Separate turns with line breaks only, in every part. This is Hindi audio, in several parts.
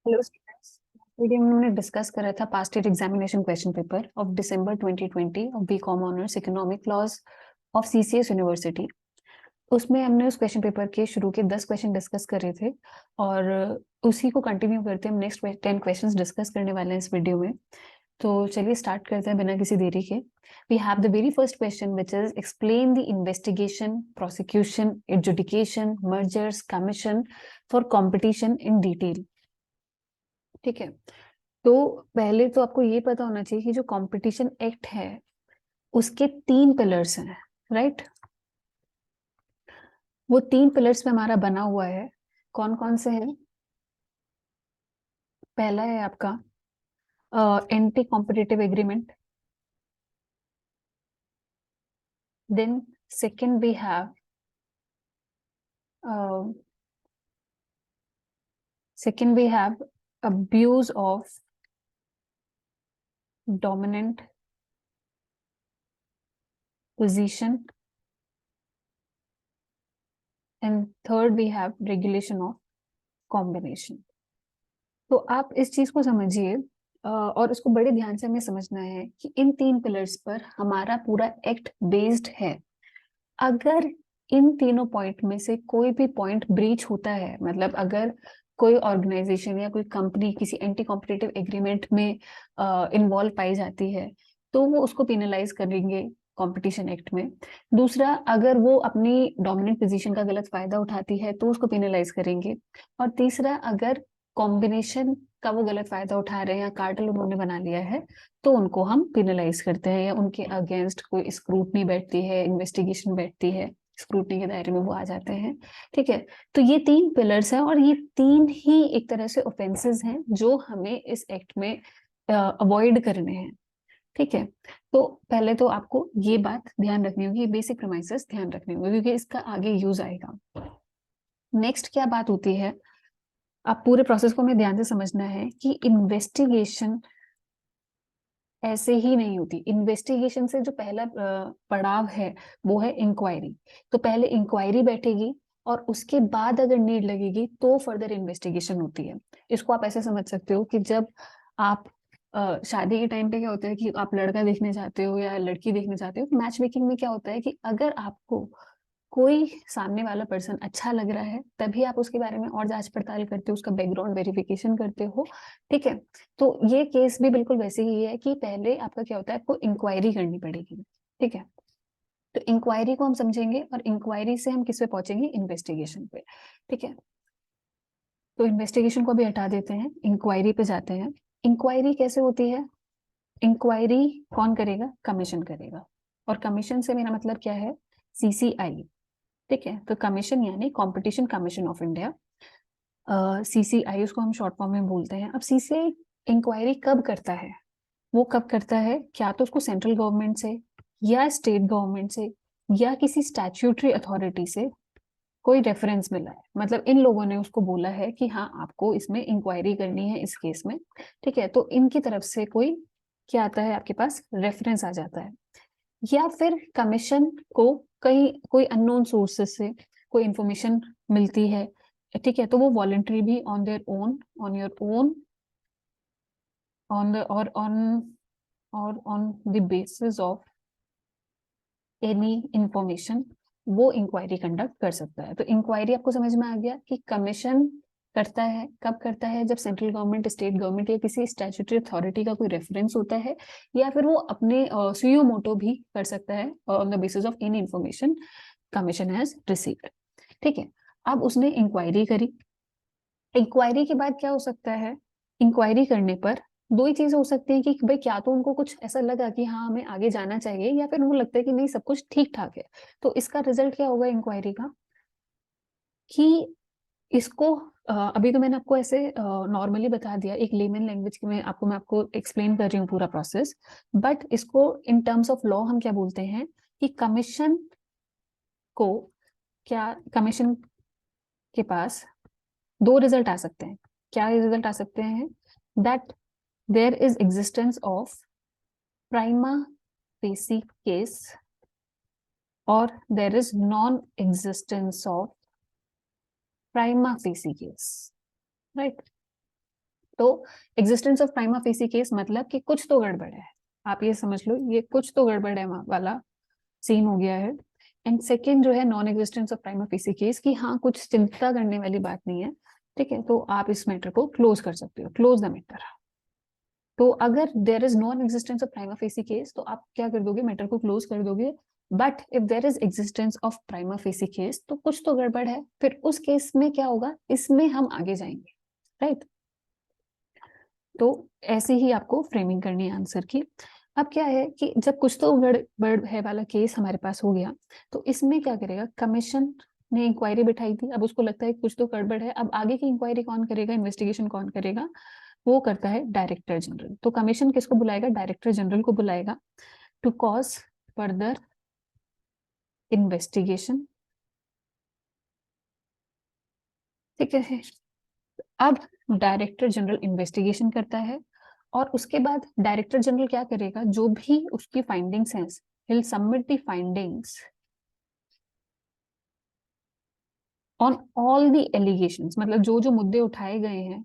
Hello students. वीडियो में हमने डिस्कस करा था past year examination question paper of December 2020 of BCom honours economic laws of CCS university. उसमें हमने उस क्वेश्चन पेपर के शुरू के 10 क्वेश्चन डिस्कस करे थे और उसी को कंटिन्यू करते हम नेक्स्ट 10 क्वेश्चंस डिस्कस करने वाले हैं इस वीडियो में। तो चलिए स्टार्ट करते हैं बिना किसी देरी के। We have the very first question which is explain the investigation, prosecution, adjudication, mergers, commission for competition in detail. ठीक है, तो पहले तो आपको ये पता होना चाहिए कि जो कंपटीशन एक्ट है उसके 3 पिलर्स हैं, राइट। वो 3 पिलर्स में हमारा बना हुआ है। कौन कौन से हैं? पहला है आपका anti competitive agreement, then second we have abuse of dominant position, and third we have regulation of combination. तो आप इस चीज को समझिए और इसको बड़े ध्यान से हमें समझना है कि इन 3 पिलर्स पर हमारा पूरा एक्ट बेस्ड है। अगर इन तीनों पॉइंट में से कोई भी पॉइंट ब्रीच होता है, मतलब अगर कोई ऑर्गेनाइजेशन या कोई कंपनी किसी एंटी कॉम्पिटिटिव एग्रीमेंट में इन्वॉल्व पाई जाती है तो वो उसको पेनलाइज करेंगे कंपटीशन एक्ट में। दूसरा, अगर वो अपनी डोमिनेंट पोजीशन का गलत फायदा उठाती है तो उसको पेनलाइज करेंगे। और तीसरा, अगर कॉम्बिनेशन का वो गलत फायदा उठा रहे हैं या कार्टेल उन्होंने बना लिया है तो उनको हम पेनलाइज करते हैं या उनके अगेंस्ट कोई स्क्रूटनी बैठती है, इन्वेस्टिगेशन बैठती है, स्क्रूटनी के दायरे में वो आ जाते हैं। ठीक है, तो ये 3 पिलर्स हैं और ये 3 ही एक तरह से ऑफेंसेस हैं जो हमें इस एक्ट में अवॉइड करने हैं। ठीक है, तो पहले तो आपको ये बात ध्यान रखनी होगी, बेसिक प्रीमाइसेस ध्यान रखने होंगे क्योंकि इसका आगे यूज आएगा। नेक्स्ट क्या बात होती है, आप पूरे प्रोसेस को हमें ध्यान से समझना है कि इन्वेस्टिगेशन ऐसे ही नहीं होती। इन्वेस्टिगेशन से जो पहला पड़ाव है वो है इंक्वायरी। तो पहले इंक्वायरी बैठेगी और उसके बाद अगर नीड लगेगी तो फर्दर इन्वेस्टिगेशन होती है। इसको आप ऐसे समझ सकते हो कि जब आप शादी के टाइम पे क्या होता है कि आप लड़का देखने जाते हो या लड़की देखने जाते हो, मैच मेकिंग में क्या होता है कि अगर आपको कोई सामने वाला पर्सन अच्छा लग रहा है तभी आप उसके बारे में और जांच पड़ताल करते हो, उसका बैकग्राउंड वेरिफिकेशन करते हो। ठीक है, तो ये केस भी बिल्कुल वैसे ही है कि पहले आपका क्या होता है, आपको इंक्वायरी करनी पड़ेगी। ठीक है, तो इंक्वायरी को हम समझेंगे और इंक्वायरी से हम किस पे पहुंचेंगे, इन्वेस्टिगेशन पे। ठीक है, तो इन्वेस्टिगेशन को भी हटा देते हैं, इंक्वायरी पे जाते हैं। इंक्वायरी कैसे होती है? इंक्वायरी कौन करेगा? कमीशन करेगा। और कमीशन से मेरा मतलब क्या है? सीसीआई। ठीक है, तो कमीशन यानी competition commission of India, CCI उसको हम शॉर्ट फॉर्म में बोलते हैं। अब सीसीआई इंक्वायरी कब करता है? वो कब करता है? क्या तो उसको सेंट्रल गवर्नमेंट से या स्टेट गवर्नमेंट से या किसी स्टैट्यूटरी अथॉरिटी से कोई रेफरेंस मिला है, मतलब इन लोगों ने उसको बोला है कि हाँ आपको इसमें इंक्वायरी करनी है इस केस में। ठीक है, तो इनकी तरफ से कोई क्या आता है, आपके पास रेफरेंस आ जाता है। या फिर कमीशन को कहीं कोई अननोन सोर्सेस से कोई इंफॉर्मेशन मिलती है। ठीक है, तो वो वॉलंटरी भी on their own, on your own, on the और on the basis of any information वो इंक्वायरी कंडक्ट कर सकता है। तो इंक्वायरी आपको समझ में आ गया कि कमीशन करता है, कब करता है? जब सेंट्रल गवर्नमेंट, स्टेट गवर्नमेंट या किसी स्टैट्यूटरी अथॉरिटी का कोई रेफरेंस होता है, या फिर वो अपने सुयो मोटो भी कर सकता है on the basis of any information commission has received. ठीक है, अब उसने इंक्वायरी करी। इंक्वायरी के बाद क्या हो सकता है? इंक्वायरी करने पर दो ही चीजें हो सकती हैं कि भाई क्या तो उनको कुछ ऐसा लगा कि हाँ हमें आगे जाना चाहिए, या फिर उनको लगता है कि नहीं सब कुछ ठीक ठाक है। तो इसका रिजल्ट क्या होगा इंक्वायरी का? कि इसको अभी तो मैंने आपको ऐसे नॉर्मली बता दिया एक लेमन लैंग्वेज में, मैं आपको एक्सप्लेन कर रही हूँ पूरा प्रोसेस। बट इसको इन टर्म्स ऑफ लॉ हम क्या बोलते हैं कि कमीशन को, क्या कमीशन के पास दो रिजल्ट आ सकते हैं। क्या रिजल्ट आ सकते हैं? That there is existence of prima facie case और there is non existence of prima facie case, right. तो existence of prima facie case मतलब कि कुछ तो गड़बड़ है, आप ये समझ लो, ये कुछ तो गड़बड़ है वाला सीन हो गया है। एंड सेकेंड जो है non existence of prima facie case, कि हाँ कुछ चिंता करने वाली बात नहीं है, ठीक है, तो आप इस मैटर को क्लोज कर सकते हो, क्लोज द मैटर। तो अगर there is non existence of prima facie case तो आप क्या कर दोगे, मैटर को क्लोज कर दोगे। But if there is existence of prima facie case तो कुछ तो गड़बड़ है, फिर उस केस में क्या होगा, इसमें हम आगे जाएंगे, राइट। तो ऐसे ही आपको फ्रेमिंग करनी है आंसर की। अब क्या है कि जब कुछ तो गड़बड़ है वाला केस हमारे पास हो गया, तो इसमें क्या करेगा, कमीशन ने इंक्वायरी बिठाई थी, अब उसको लगता है कुछ तो गड़बड़ है, अब आगे की इंक्वायरी कौन करेगा, इन्वेस्टिगेशन कौन करेगा, वो करता है डायरेक्टर जनरल। तो कमीशन किसको बुलाएगा, डायरेक्टर जनरल को बुलाएगा टू कॉज फर्दर इन्वेस्टिगेशन, ठीक है। अब डायरेक्टर जनरल इन्वेस्टिगेशन करता है और उसके बाद डायरेक्टर जनरल क्या करेगा, जो भी उसकी फाइंडिंग्स हैं, he'll submit the findings on all the allegations, मतलब जो जो मुद्दे उठाए गए हैं।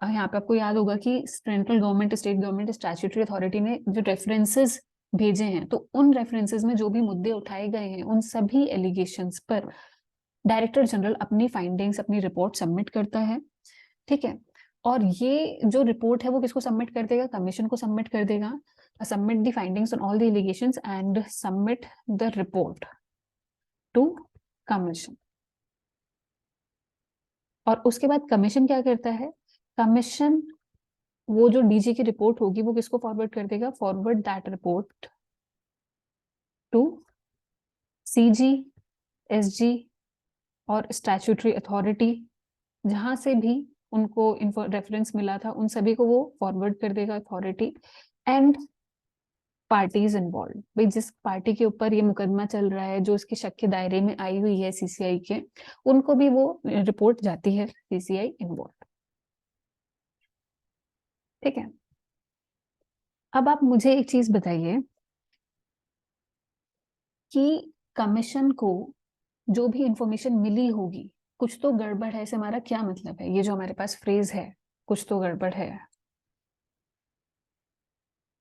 यहाँ पे आपको याद होगा कि central government, state government, statutory authority ने जो रेफरेंसेस भेजे हैं, तो उन रेफरेंसेस में जो भी मुद्दे उठाए गए हैं उन सभी एलिगेशंस पर डायरेक्टर जनरल अपनी फाइंडिंग्स, अपनी रिपोर्ट सबमिट करता है, ठीक है। और ये जो रिपोर्ट है वो किसको सबमिट कर देगा, कमीशन को सबमिट कर देगा। Submit the findings on all the allegations and submit the report to commission. और उसके बाद कमीशन क्या करता है, कमीशन वो जो डीजी की रिपोर्ट होगी वो किसको फॉरवर्ड कर देगा, forward that report to CG, SG और स्टैट्यूटरी अथॉरिटी, जहां से भी उनको रेफरेंस मिला था उन सभी को वो फॉरवर्ड कर देगा अथॉरिटी। एंड पार्टीज इन्वॉल्व, भाई जिस पार्टी के ऊपर ये मुकदमा चल रहा है, जो इसके शक के दायरे में आई हुई है सीसीआई के, उनको भी वो रिपोर्ट जाती है सीसीआई इन्वॉल्व, ठीक है। अब आप मुझे एक चीज बताइए कि कमीशन को जो भी इंफॉर्मेशन मिली होगी, कुछ तो गड़बड़ है, से हमारा क्या मतलब है, ये जो हमारे पास फ्रेज है कुछ तो गड़बड़ है,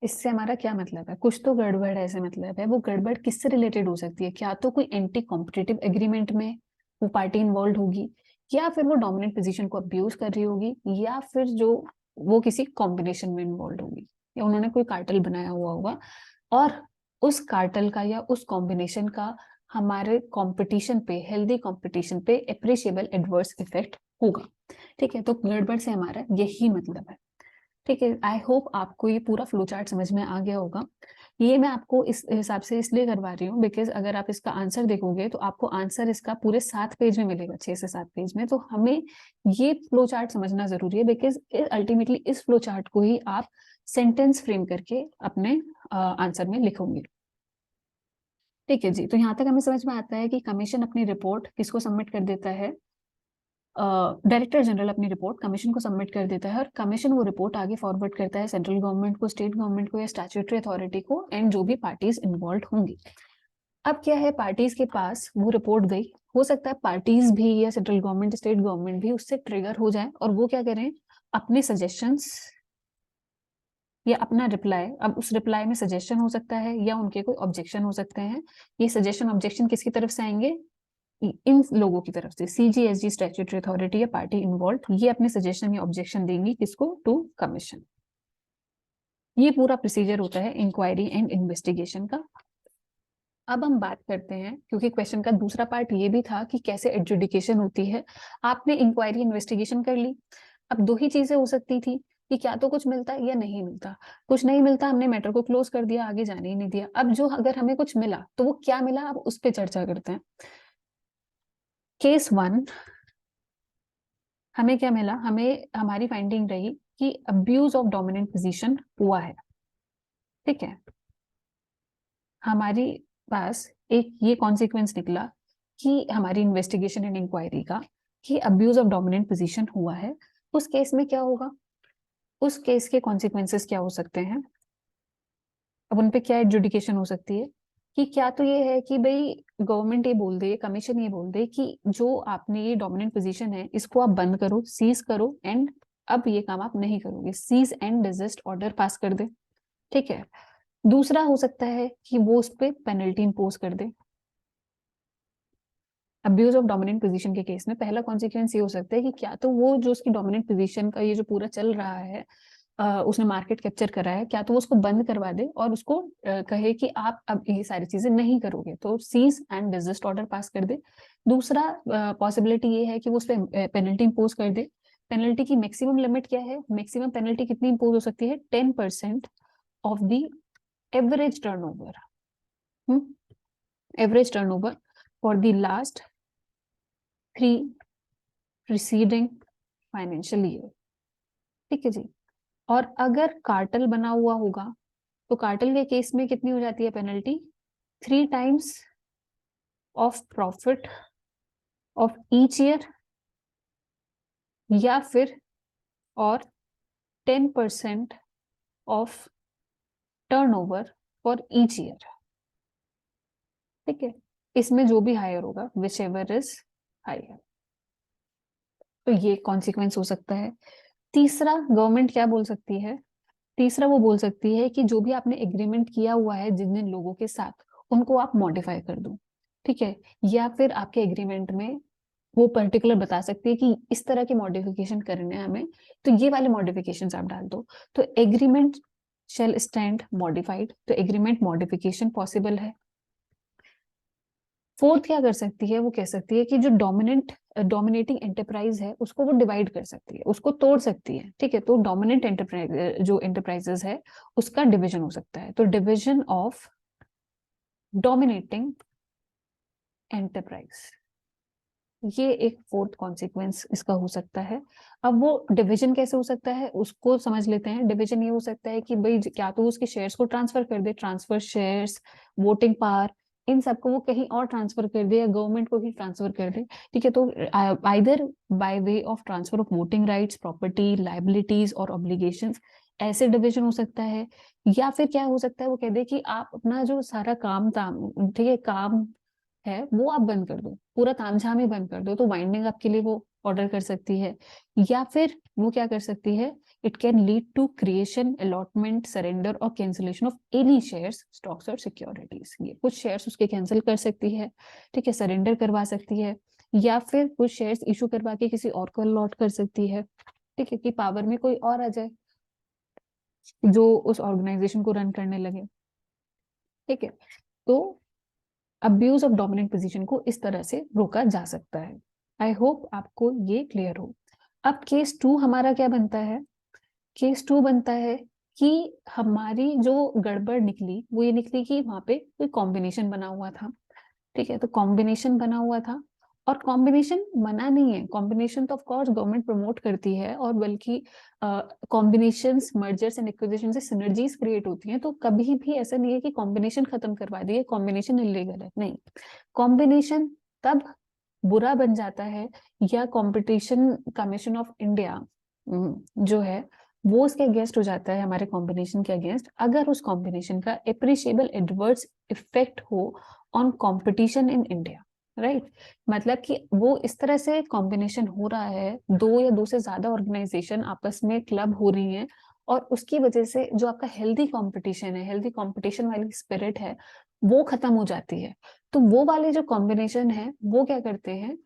इससे हमारा क्या मतलब है, कुछ तो गड़बड़ है से मतलब है वो गड़बड़ किससे रिलेटेड हो सकती है, क्या तो कोई एंटी कॉम्पिटिटिव एग्रीमेंट में वो पार्टी इन्वॉल्व होगी, या फिर वो डोमिनेंट पोजीशन को अब्यूज कर रही होगी, या फिर जो वो किसी कॉम्बिनेशन में इन्वॉल्व होगी, या उन्होंने कोई कार्टेल बनाया हुआ होगा और उस कार्टेल का या उस कॉम्बिनेशन का हमारे कंपटीशन पे, हेल्दी कंपटीशन पे अप्रिशिएबल एडवर्स इफेक्ट होगा, ठीक है। तो गड़बड़ से हमारा यही मतलब है, ठीक है। आई होप आपको ये पूरा फ्लो चार्ट समझ में आ गया होगा। ये मैं आपको इस हिसाब से इसलिए करवा रही हूँ बिकॉज अगर आप इसका आंसर देखोगे तो आपको आंसर इसका पूरे 7 पेज में मिलेगा, 6 से 7 पेज में। तो हमें ये फ्लो चार्ट समझना जरूरी है बिकॉज अल्टीमेटली इस फ्लो चार्ट को ही आप सेंटेंस फ्रेम करके अपने आंसर में लिखोगे, ठीक है जी। तो यहाँ तक हमें समझ में आता है कि कमीशन अपनी रिपोर्ट किसको सबमिट कर देता है, डायरेक्टर जनरल अपनी रिपोर्ट कमीशन को सबमिट कर देता है और कमीशन वो रिपोर्ट आगे फॉरवर्ड करता है सेंट्रल गवर्नमेंट को, स्टेट गवर्नमेंट को या स्टैट्यूटरी अथॉरिटी को एंड जो भी पार्टीज इन्वॉल्व होंगी। अब क्या है, पार्टीज के पास वो रिपोर्ट गई, हो सकता है पार्टीज भी या सेंट्रल गवर्नमेंट, स्टेट गवर्नमेंट भी उससे ट्रिगर हो जाए और वो क्या करें, अपने सजेशंस या अपना रिप्लाई, अब उस रिप्लाई में सजेशन हो सकता है या उनके कोई ऑब्जेक्शन हो सकते हैं। ये सजेशन ऑब्जेक्शन किसकी तरफ से आएंगे, इन लोगों की तरफ से, सीजीएसजी, स्टैट्यूटरी अथॉरिटी या पार्टी इन्वॉल्व, ये अपने सजेशन या ऑब्जेक्शन देंगी किसको, टू कमीशन। ये पूरा प्रोसीजर होता है इंक्वायरी एंड इन्वेस्टिगेशन का। अब हम बात करते हैं, क्योंकि क्वेश्चन का दूसरा पार्ट ये भी था कि कैसे एडजुडिकेशन होती है। आपने इंक्वायरी इन्वेस्टिगेशन कर ली, अब दो ही चीजें हो सकती थी कि क्या तो कुछ मिलता या नहीं मिलता, कुछ नहीं मिलता हमने मैटर को क्लोज कर दिया, आगे जाने ही नहीं दिया। अब जो अगर हमें कुछ मिला तो वो क्या मिला, अब उस पर चर्चा करते हैं। केस 1 हमें क्या मिला, हमें हमारी फाइंडिंग रही कि अब्यूज ऑफ डोमिनेंट पोजीशन हुआ है, ठीक है। हमारी पास एक ये कॉन्सिक्वेंस निकला कि हमारी इन्वेस्टिगेशन एंड इंक्वायरी का, कि अब्यूज ऑफ डोमिनेंट पोजीशन हुआ है। उस केस में क्या होगा, उस केस के कॉन्सिक्वेंसेस क्या हो सकते हैं, अब उन पे क्या एडजुडिकेशन हो सकती है, कि क्या तो ये है कि भाई गवर्नमेंट ये बोल दे, कमीशन ये बोल दे कि जो आपने ये डोमिनेंट पोजीशन है इसको आप बंद करो, सीज करो एंड अब ये काम आप नहीं करोगे, cease and desist order pass कर दे, ठीक है। दूसरा हो सकता है कि वो उस पर पेनल्टी इम्पोज कर दे। अब्यूज ऑफ डोमिनेंट पोजीशन के केस में पहला कॉन्सिक्वेंस ये हो सकता है कि क्या तो वो जो उसकी डोमिनेंट पोजीशन का ये जो पूरा चल रहा है, उसने मार्केट कैप्चर करा है, क्या तो वो उसको बंद करवा दे और उसको कहे कि आप अब ये सारी चीजें नहीं करोगे, तो cease and desist order pass कर दे। दूसरा पॉसिबिलिटी ये है कि वो उस पर पेनल्टी इम्पोज कर दे। पेनल्टी की मैक्सिमम लिमिट क्या है, मैक्सिमम पेनल्टी कितनी इम्पोज हो सकती है, 10% of the average turnover, average turnover for the last 3 preceding financial year, ठीक है जी। और अगर कार्टेल बना हुआ होगा तो कार्टेल के केस में कितनी हो जाती है penalty, 3 times of profit of each year, या फिर और 10% of turnover for each year, ठीक है। इसमें जो भी हायर होगा, विच एवर इज हायर, तो ये कॉन्सिक्वेंस हो सकता है। तीसरा गवर्नमेंट क्या बोल सकती है, तीसरा वो बोल सकती है कि जो भी आपने एग्रीमेंट किया हुआ है जिन जिन लोगों के साथ, उनको आप मॉडिफाई कर दो, ठीक है। या फिर आपके एग्रीमेंट में वो पर्टिकुलर बता सकती है कि इस तरह के मॉडिफिकेशन करने हैं हमें, तो ये वाले मॉडिफिकेशंस आप डाल दो, तो एग्रीमेंट शेल स्टैंड मॉडिफाइड, तो एग्रीमेंट मॉडिफिकेशन पॉसिबल है। फोर्थ क्या कर सकती है, वो कह सकती है कि जो डोमिनेटिंग एंटरप्राइज है उसको वो डिवाइड कर सकती है, उसको तोड़ सकती है, ठीक है। तो डोमिनेंट एंटरप्राइज जो एंटरप्राइजेस है उसका डिवीजन हो सकता है, तो डिवीजन ऑफ डोमिनेटिंग एंटरप्राइज, ये एक फोर्थ कॉन्सिक्वेंस इसका हो सकता है। अब वो डिवीजन कैसे हो सकता है उसको समझ लेते हैं। डिवीजन ये हो सकता है कि भाई क्या तो उसके शेयर्स को ट्रांसफर कर दे, ट्रांसफर शेयर्स, वोटिंग पावर, इन सबको वो कहीं और ट्रांसफर कर दे या गवर्नमेंट को ही ट्रांसफर कर दे, ठीक है। तो either by way of transfer of voting rights, property, liabilities और ऑब्लिगेशंस, ऐसे डिवीजन हो सकता है। या फिर क्या हो सकता है, वो कह दे कि आप अपना जो सारा काम ताम, ठीक है, काम है वो आप बंद कर दो, पूरा तामझाम ही बंद कर दो, तो वाइंडिंग अप के लिए वो ऑर्डर कर सकती है। या फिर वो क्या कर सकती है, it can lead to creation, allotment, surrender और cancellation of any shares, stocks और सिक्योरिटीज, ये कुछ शेयर्स उसके कैंसिल कर सकती है, ठीक है, सरेंडर करवा सकती है, या फिर कुछ शेयर्स इशू करवा के किसी और को अलॉट कर सकती है, ठीक है, कि पावर में कोई और आ जाए जो उस ऑर्गेनाइजेशन को रन करने लगे, ठीक है। तो अब्यूज ऑफ डोमिनेंट पोजीशन को इस तरह से रोका जा सकता है। आई होप आपको ये क्लियर हो। अब केस 2 हमारा क्या बनता है, केस 2 बनता है कि हमारी जो गड़बड़ निकली वो ये निकली कि वहां पे कोई कॉम्बिनेशन बना हुआ था, ठीक है। तो कॉम्बिनेशन बना हुआ था, और कॉम्बिनेशन मना नहीं है, कॉम्बिनेशन तो ऑफ कोर्स गवर्नमेंट प्रमोट करती है, और बल्कि कॉम्बिनेशंस, मर्जर्स एंड एक्विजिशन से सिनर्जीज क्रिएट होती हैं, तो कभी भी ऐसा नहीं है कि कॉम्बिनेशन खत्म करवा दिए, कॉम्बिनेशन इलीगल है, नहीं। कॉम्बिनेशन तब बुरा बन जाता है, या कंपटीशन कमीशन ऑफ इंडिया जो है वो उसके अगेंस्ट हो जाता है, हमारे कॉम्बिनेशन के अगेंस्ट, अगर उस कॉम्बिनेशन का एप्रिशिएबल एडवर्स इफेक्ट हो on competition in India, right. मतलब कि वो इस तरह से कॉम्बिनेशन हो रहा है, 2 या 2 से ज्यादा ऑर्गेनाइजेशन आपस में क्लब हो रही हैं, और उसकी वजह से जो आपका हेल्दी कंपटीशन है, हेल्दी कंपटीशन वाली स्पिरिट है, वो खत्म हो जाती है। तो वो वाले जो कॉम्बिनेशन है वो क्या करते हैं,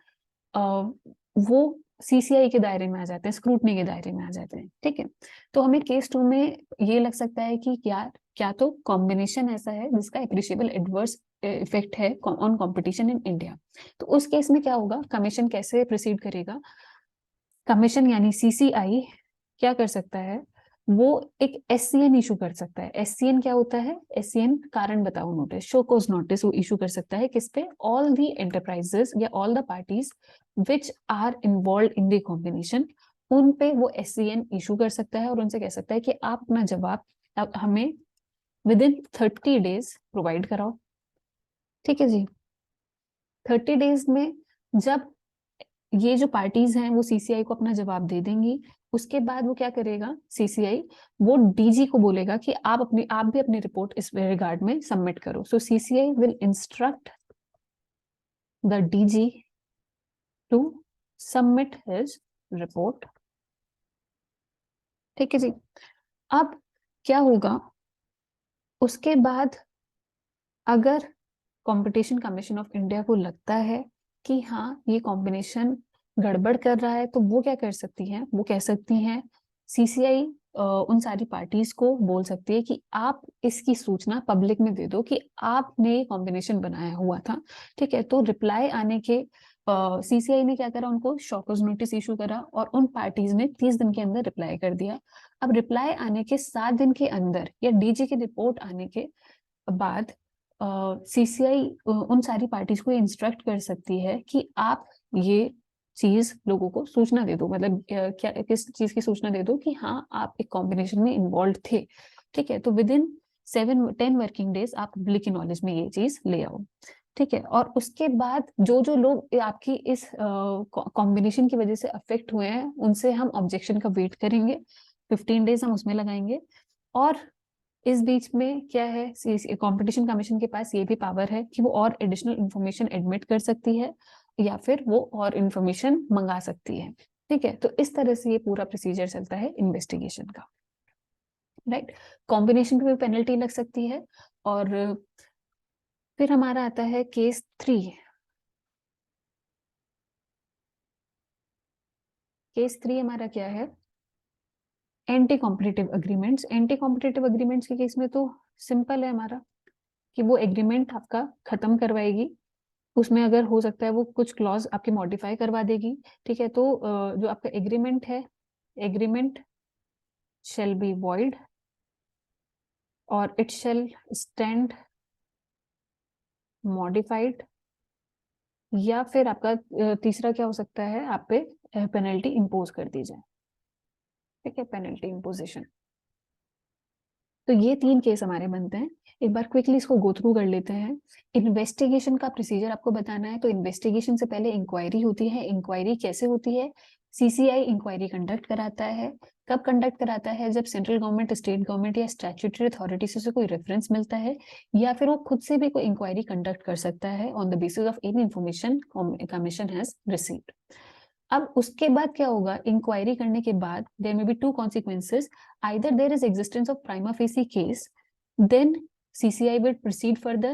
वो सीसीआई के दायरे में आ जाते हैं, स्क्रूटनी के दायरे में आ जाते हैं, ठीक है। तो हमें केस 2 में ये लग सकता है कि क्या क्या तो कॉम्बिनेशन ऐसा है जिसका एप्रिशिएबल एडवर्स इफेक्ट है ऑन कंपटीशन इन इंडिया। तो उस केस में क्या होगा, कमीशन कैसे प्रोसीड करेगा, कमीशन यानी सीसीआई क्या कर सकता है, वो एक एससीएन इशू कर सकता है। एससीएन क्या होता है, एससीएन कारण बताओ नोटिस, शो कोज नोटिस, वो इशू कर सकता है किस पे, ऑल दी एंटरप्राइजेस या all the parties which are involve in the combination, उन पे वो एससीएन इशू कर सकता है, और उनसे कह सकता है कि आप अपना जवाब हमें विद इन 30 days प्रोवाइड कराओ, ठीक है जी। 30 days में जब ये जो पार्टीज हैं वो सीसीआई को अपना जवाब दे देंगी, उसके बाद वो क्या करेगा, सीसीआई वो डीजी को बोलेगा कि आप भी अपनी रिपोर्ट इस रिगार्ड में सबमिट करो। So CCI will instruct the DG to submit his report, ठीक है जी। अब क्या होगा उसके बाद, अगर कंपटीशन कमीशन ऑफ इंडिया को लगता है कि हाँ ये कॉम्बिनेशन गड़बड़ कर रहा है, तो वो क्या कर सकती है, वो कह सकती हैं सीसीआई उन सारी पार्टीज को बोल सकती है कि आप इसकी सूचना पब्लिक में दे दो कि आपने कॉम्बिनेशन बनाया हुआ था। ठीक है, तो रिप्लाई आने के सीसीआई ने क्या करा, उनको शॉकर्स नोटिस इशू करा और उन पार्टीज ने 30 दिन के अंदर रिप्लाई कर दिया। अब रिप्लाई आने के 7 दिन के अंदर या डीजी की रिपोर्ट आने के बाद सीसीआई उन सारी पार्टीज को इंस्ट्रक्ट कर सकती है कि आप ये चीज लोगों को सूचना दे दो, मतलब क्या किस चीज की सूचना दे दो कि हाँ आप एक कॉम्बिनेशन में इन्वॉल्व थे। ठीक है, तो विद इन 7-10 वर्किंग डेज आप पब्लिक की नॉलेज में ये चीज ले आओ। ठीक है, और उसके बाद जो जो लोग आपकी इस कॉम्बिनेशन की वजह से अफेक्ट हुए हैं उनसे हम ऑब्जेक्शन का वेट करेंगे, 15 डेज हम उसमें लगाएंगे। और इस बीच में क्या है, कंपटीशन कमीशन के पास ये भी पावर है कि वो और एडिशनल इंफॉर्मेशन एडमिट कर सकती है या फिर वो और इंफॉर्मेशन मंगा सकती है। ठीक है, तो इस तरह से ये पूरा प्रोसीजर चलता है इन्वेस्टिगेशन का। राइट, कॉम्बिनेशन की भी पेनल्टी लग सकती है। और फिर हमारा आता है केस 3। केस 3 हमारा क्या है, anti competitive agreements. Anti competitive agreements के केस में तो सिंपल है हमारा कि वो एग्रीमेंट आपका खत्म करवाएगी, उसमें अगर हो सकता है वो कुछ क्लॉज आपके मॉडिफाई करवा देगी। ठीक है, तो जो आपका एग्रीमेंट है, एग्रीमेंट शेल बी वॉइड और इट शेल स्टैंड मॉडिफाइड, या फिर आपका तीसरा क्या हो सकता है, आप पे पेनल्टी इंपोज कर दी जाए। ठीक है, पेनल्टी इंपोजिशन। तो ये 3 केस हमारे बनते हैं। एक बार क्विकली इसको गो थ्रू कर लेते हैं। इन्वेस्टिगेशन का प्रोसीजर आपको बताना है। तो इन्वेस्टिगेशन से पहले इंक्वायरी होती है। इंक्वायरी कैसे होती है, सीसीआई इंक्वायरी कंडक्ट कराता है। कब कंडक्ट कराता है, जब सेंट्रल गवर्नमेंट, स्टेट गवर्नमेंट या स्टैट्यूटरी अथॉरिटी से कोई रेफरेंस मिलता है, या फिर वो खुद से भी कोई इंक्वायरी कंडक्ट कर सकता है on the basis of any information commission has received. अब उसके बाद क्या होगा, इंक्वायरी करने के बाद there may be 2 consequences. either there is existence of prima facie case, then CCI will proceed further,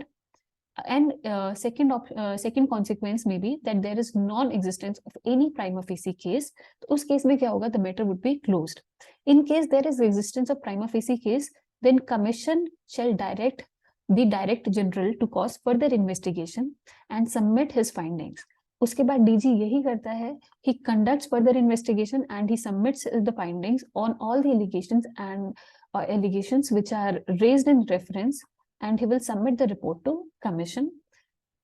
and second consequence may be that there is non-existence of any prima facie case. तो उस केस में क्या होगा, the matter would be closed. In case there is existence of prima facie case, then commission shall direct the director general to cause further investigation and submit his findings. उसके बाद डीजी यही करता है, he conducts further investigation and he submits the findings on all the allegations and allegations which are raised in reference, and he will submit the report to commission.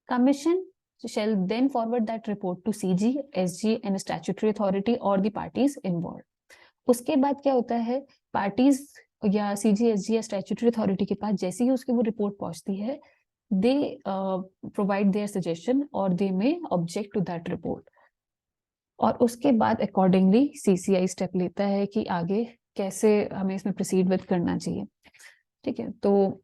Commission shall then forward that report to CG, SG and statutory authority or the parties involved. उसके बाद क्या होता है, पार्टीज या सीजी, एसजी या स्टैट्यूटरी अथॉरिटी के पास जैसे ही उसकी वो रिपोर्ट पहुंचती है, दे प्रोवाइड देयर सजेशन और दे में ऑब्जेक्ट टू दैट रिपोर्ट। और उसके बाद अकॉर्डिंगली सीसीआई स्टेप लेता है कि आगे कैसे हमें इसमें प्रोसीड विद करना चाहिए। ठीक है, तो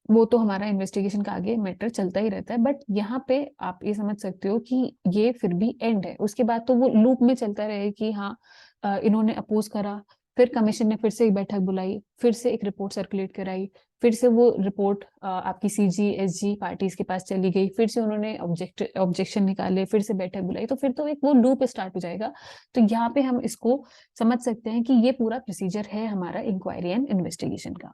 वो तो हमारा इन्वेस्टिगेशन का आगे मैटर चलता ही रहता है, बट यहाँ पे आप ये समझ सकते हो कि ये फिर भी एंड है। उसके बाद तो वो लूप में चलता रहे कि हाँ इन्होंने अपोज करा, फिर कमीशन ने फिर से एक बैठक बुलाई, फिर से एक रिपोर्ट सर्कुलेट कराई, फिर से वो रिपोर्ट आपकी सीजी, एसजी पार्टीज के पास चली गई, फिर से उन्होंने ऑब्जेक्शन निकाले, फिर से बैठक बुलाई, तो फिर तो एक वो लूप स्टार्ट हो जाएगा। तो यहाँ पे हम इसको समझ सकते हैं कि ये पूरा प्रोसीजर है हमारा इंक्वायरी एंड इन्वेस्टिगेशन का।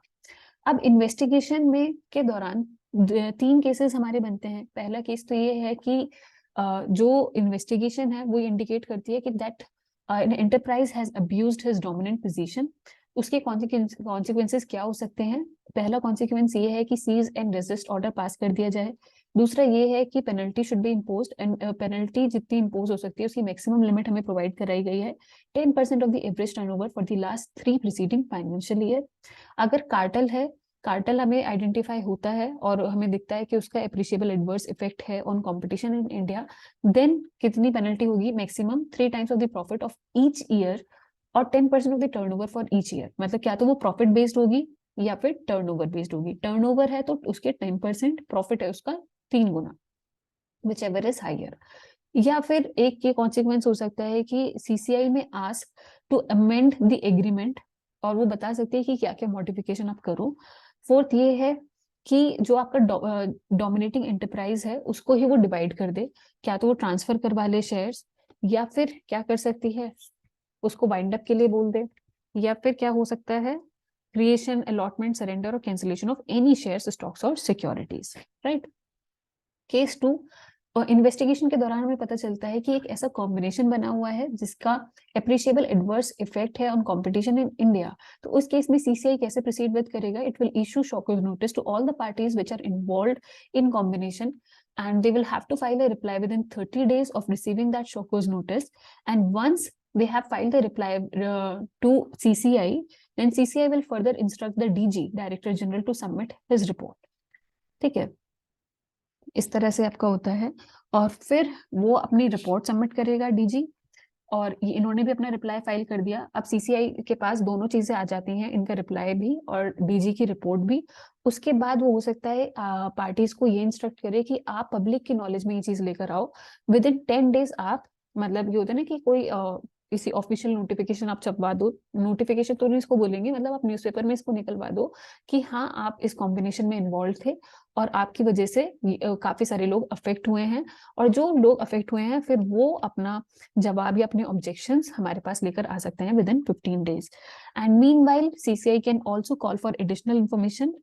अब इन्वेस्टिगेशन में के दौरान 3 केसेस हमारे बनते हैं। पहला केस तो ये है कि जो इन्वेस्टिगेशन है वो इंडिकेट करती है कि that an enterprise has abused his dominant position. उसके कॉन्सिक्वेंसेस क्या हो सकते हैं, पहला कॉन्सिक्वेंस ये है कि cease and desist order pass कर दिया जाए। दूसरा ये है कि penalty should be imposed, and penalty जितनी इम्पोज हो सकती है उसकी मैक्सिमम लिमिट हमें प्रोवाइड कराई गई है 10% of the average turnover for the last 3 preceding financial year. अगर कार्टल है, कार्टल हमें आइडेंटिफाई होता है और हमें दिखता है कि उसका एप्रिशिएबल एडवर्स इफेक्ट है on competition in India, then कितनी पेनल्टी होगी, maximum 3 times of the profit of each year और 10% of the turnover for each year. मतलब क्या तो वो प्रॉफिट बेस्ड होगी या फिर टर्नओवर बेस्ड होगी। टर्नओवर है तो उसके 10%, प्रॉफिट है उसका 3 गुना, विच एवर इज हाइयर। या फिर एक ये कॉन्सिक्वेंस हो सकता है कि सीसीआई में ask to amend the agreement और वो बता सकती है कि क्या क्या मॉडिफिकेशन आप करो। फोर्थ ये है कि जो आपका डोमिनेटिंग एंटरप्राइज है उसको ही वो डिवाइड कर दे, क्या तो वो ट्रांसफर करवा ले शेयर्स, या फिर क्या कर सकती है उसको वाइंड अप के लिए बोल दे, या फिर क्या हो सकता है क्रिएशन, अलॉटमेंट, सरेंडर और cancellation of any shares, stocks और सिक्योरिटीज, राइट। केस 2, और इन्वेस्टिगेशन के दौरान हमें पता चलता है कि एक ऐसा कॉम्बिनेशन बना हुआ है जिसका एप्रिशिएबल एडवर्स इफेक्ट है ऑन कंपटीशन इन इंडिया। तो उस केस में सीसीआई कैसे प्रोसीड विद करेगा? It will issue show cause notice to all the parties which are involved in combination, and they will have to file a reply within 30 days of receiving that show cause notice. And once they have filed the reply to CCI, then CCI will further instruct the DG, Director General, to submit his report. ठीक है, इस तरह से आपका होता है। और फिर वो अपनी रिपोर्ट सबमिट करेगा डीजी, और इन्होंने भी अपना रिप्लाई फाइल कर दिया। अब सीसीआई के पास दोनों चीजें आ जाती हैं, इनका रिप्लाई भी और डीजी की रिपोर्ट भी। उसके बाद वो हो सकता है पार्टीज को ये इंस्ट्रक्ट करे कि आप पब्लिक की नॉलेज में ये चीज लेकर आओ विद इन 10 डेज। आप मतलब ये होता है ना कि कोई किसी ऑफिशियल नोटिफिकेशन आप छपवा दो, नोटिफिकेशन तो नहीं इसको बोलेंगे, मतलब आप न्यूज़पेपर में इसको निकलवा दो कि हाँ आप इस कॉम्बिनेशन में इन्वॉल्व थे और आपकी वजह से काफी सारे लोग अफेक्ट हुए हैं। और जो लोग अफेक्ट हुए हैं फिर वो अपना जवाब या अपने ऑब्जेक्शंस हमारे पास लेकर आ सकते हैं with in 15 days. And meanwhile CCI can also call for additional information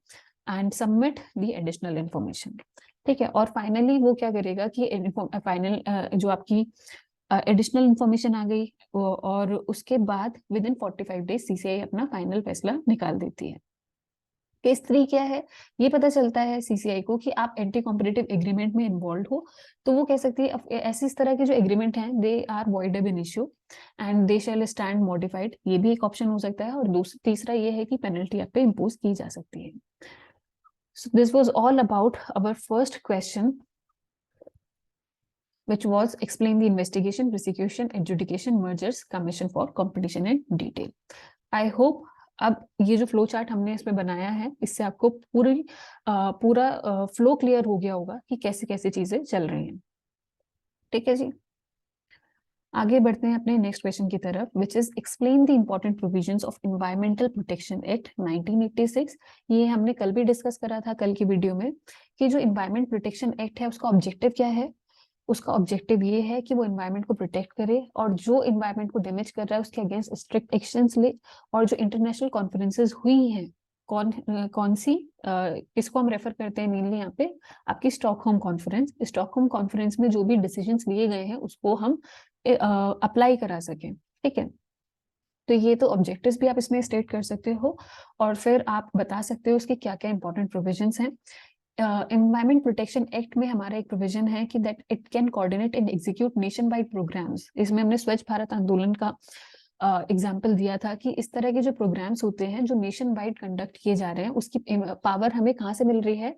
and submit the additional information. ठीक है, और फाइनली वो क्या करेगा कि फाइनल जो आपकी एडिशनल इंफॉर्मेशन आ गई और उसके बाद विद इन 45 डेज सीसीआई अपना फाइनल फैसला निकाल देती है। केस 3 क्या है? ये पता चलता है सीसीआई को कि आप एंटी कॉम्पिटिटिव एग्रीमेंट में इन्वॉल्व हो, तो वो कह सकती है ऐसी इस तरह के जो एग्रीमेंट हैं they are void ab initio and they shall stand modified. ये भी एक ऑप्शन हो सकता है। और तीसरा ये है कि पेनल्टी आप पे इम्पोज की जा सकती है। So this was all about our first question, which was explain the investigation, prosecution, adjudication, mergers, commission for competition in detail. I hope अब ये जो फ्लो चार्ट हमने इसमें बनाया है इससे आपको पूरा फ्लो क्लियर हो गया होगा कि कैसे कैसे चीजें चल रही हैं। ठीक है जी, आगे बढ़ते हैं अपने नेक्स्ट क्वेश्चन की तरफ, which is explain the important provisions of environmental protection act 1986। ये हमने कल भी डिस्कस करा था कल की वीडियो में कि जो एनवायरमेंट प्रोटेक्शन एक्ट है उसका ऑब्जेक्टिव क्या है। उसका ऑब्जेक्टिव ये है कि वो एनवायरनमेंट को प्रोटेक्ट करे और जो एनवायरनमेंट को डैमेज कर रहा है उसके अगेंस्ट स्ट्रिक्ट एक्शंस ले। और जो इंटरनेशनल कॉन्फ्रेंसेस हुई हैं कौन सी किसको हम रेफर करते हैं मेनली यहाँ पे, आपकी स्टॉकहोम कॉन्फ्रेंस। स्टॉकहोम कॉन्फ्रेंस में जो भी डिसीजंस लिए गए हैं उसको हम अप्लाई करा सकें। ठीक है, तो ये तो ऑब्जेक्टिव्स भी आप इसमें स्टेट कर सकते हो और फिर आप बता सकते हो उसके क्या क्या इंपॉर्टेंट प्रोविजंस हैं। एनवायरमेंट प्रोटेक्शन एक्ट में हमारा एक प्रोविजन है कि that it can coordinate and execute nationwide programmes. इसमें हमने स्वच्छ भारत आंदोलन का एग्जाम्पल दिया था कि इस तरह के जो प्रोग्राम्स होते हैं जो नेशन वाइड कंडक्ट किए जा रहे हैं उसकी पावर हमें कहाँ से मिल रही है?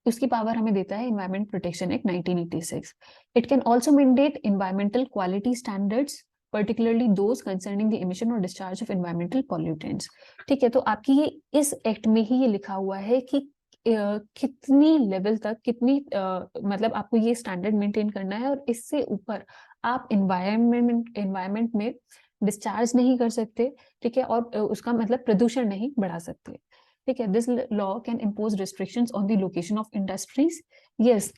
उसकी पावर हमें देता है environment protection act 1986। It can also mandate environmental quality standards particularly those concerning the emission or discharge of environmental pollutants। ठीक है, तो आपकी ये इस एक्ट में ही ये लिखा हुआ है कि कितनी लेवल तक कितनी मतलब आपको ये स्टैंडर्ड मेंटेन करना है और इससे ऊपर आप एनवायरमेंट में डिस्चार्ज नहीं कर सकते। ठीक है, और उसका मतलब प्रदूषण नहीं बढ़ा सकते। ठीक है, this law can impose restrictions on the location of industries. Yes,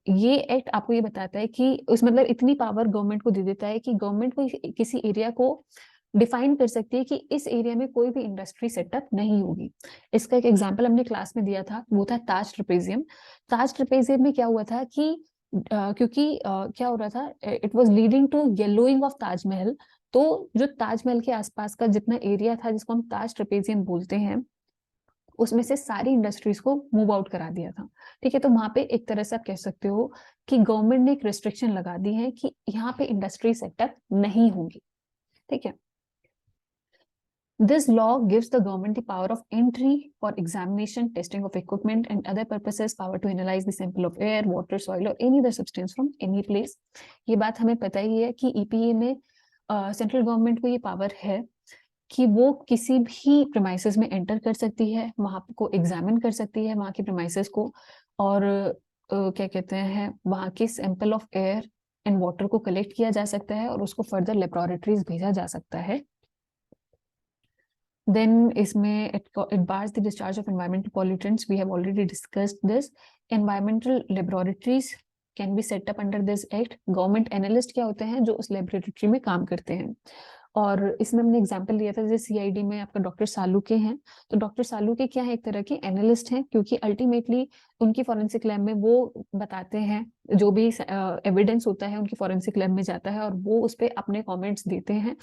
ये एक्ट आपको ये बताता है कि उस मतलब इतनी पावर गवर्नमेंट को दे देता है कि गवर्नमेंट को किसी एरिया को डिफाइन कर सकती है कि इस एरिया में कोई भी इंडस्ट्री सेटअप नहीं होगी। इसका एक एग्जांपल हमने क्लास में दिया था, वो था ताज ट्रेपेजियम। ताज ट्रेपेजियम में क्या हुआ था कि क्योंकि क्या हो रहा था, it was leading to yellowing of Taj Mahal. तो जो ताजमहल के आसपास का जितना एरिया था जिसको हम ताज ट्रेपेजियम बोलते हैं उसमें से सारी इंडस्ट्रीज को मूव आउट करा दिया था। ठीक है, तो वहां पे एक तरह से आप कह सकते हो कि गवर्नमेंट ने एक रिस्ट्रिक्शन लगा दी है कि यहाँ पे इंडस्ट्री सेटअप नहीं होंगी। ठीक है, this law gives the government the power of entry for examination, testing of equipment and other purposes, power to analyze the sample of air, water, soil or any other substance from any place। ये बात हमें पता ही है कि ईपीए में सेंट्रल गवर्नमेंट को ये पावर है कि वो किसी भी प्रेमाइसेस में एंटर कर सकती है, वहां को एग्जामिन कर सकती है वहां के प्रेमाइसेस को, और क्या कहते हैं वहां के sample of air and water को कलेक्ट किया जा सकता है और उसको फर्दर लेबोरेटरीज भेजा जा सकता है। Then इसमें it bars the discharge of environmental pollutants. We have already discussed this. Environmental laboratories can be set up under this act. Government analyst क्या होते हैं, जो उस laboratory में काम करते हैं. और इसमें हमने एग्जांपल लिया था जैसे सीआईडी में आपका डॉक्टर सालुके हैं, तो डॉक्टर सालुके क्या है, एक तरह के एनालिस्ट हैं, क्योंकि अल्टीमेटली उनकी फॉरेंसिक लैब में वो बताते हैं, जो भी एविडेंस होता है उनकी फॉरेंसिक लैब में जाता है और वो उस पर अपने कॉमेंट्स देते हैं.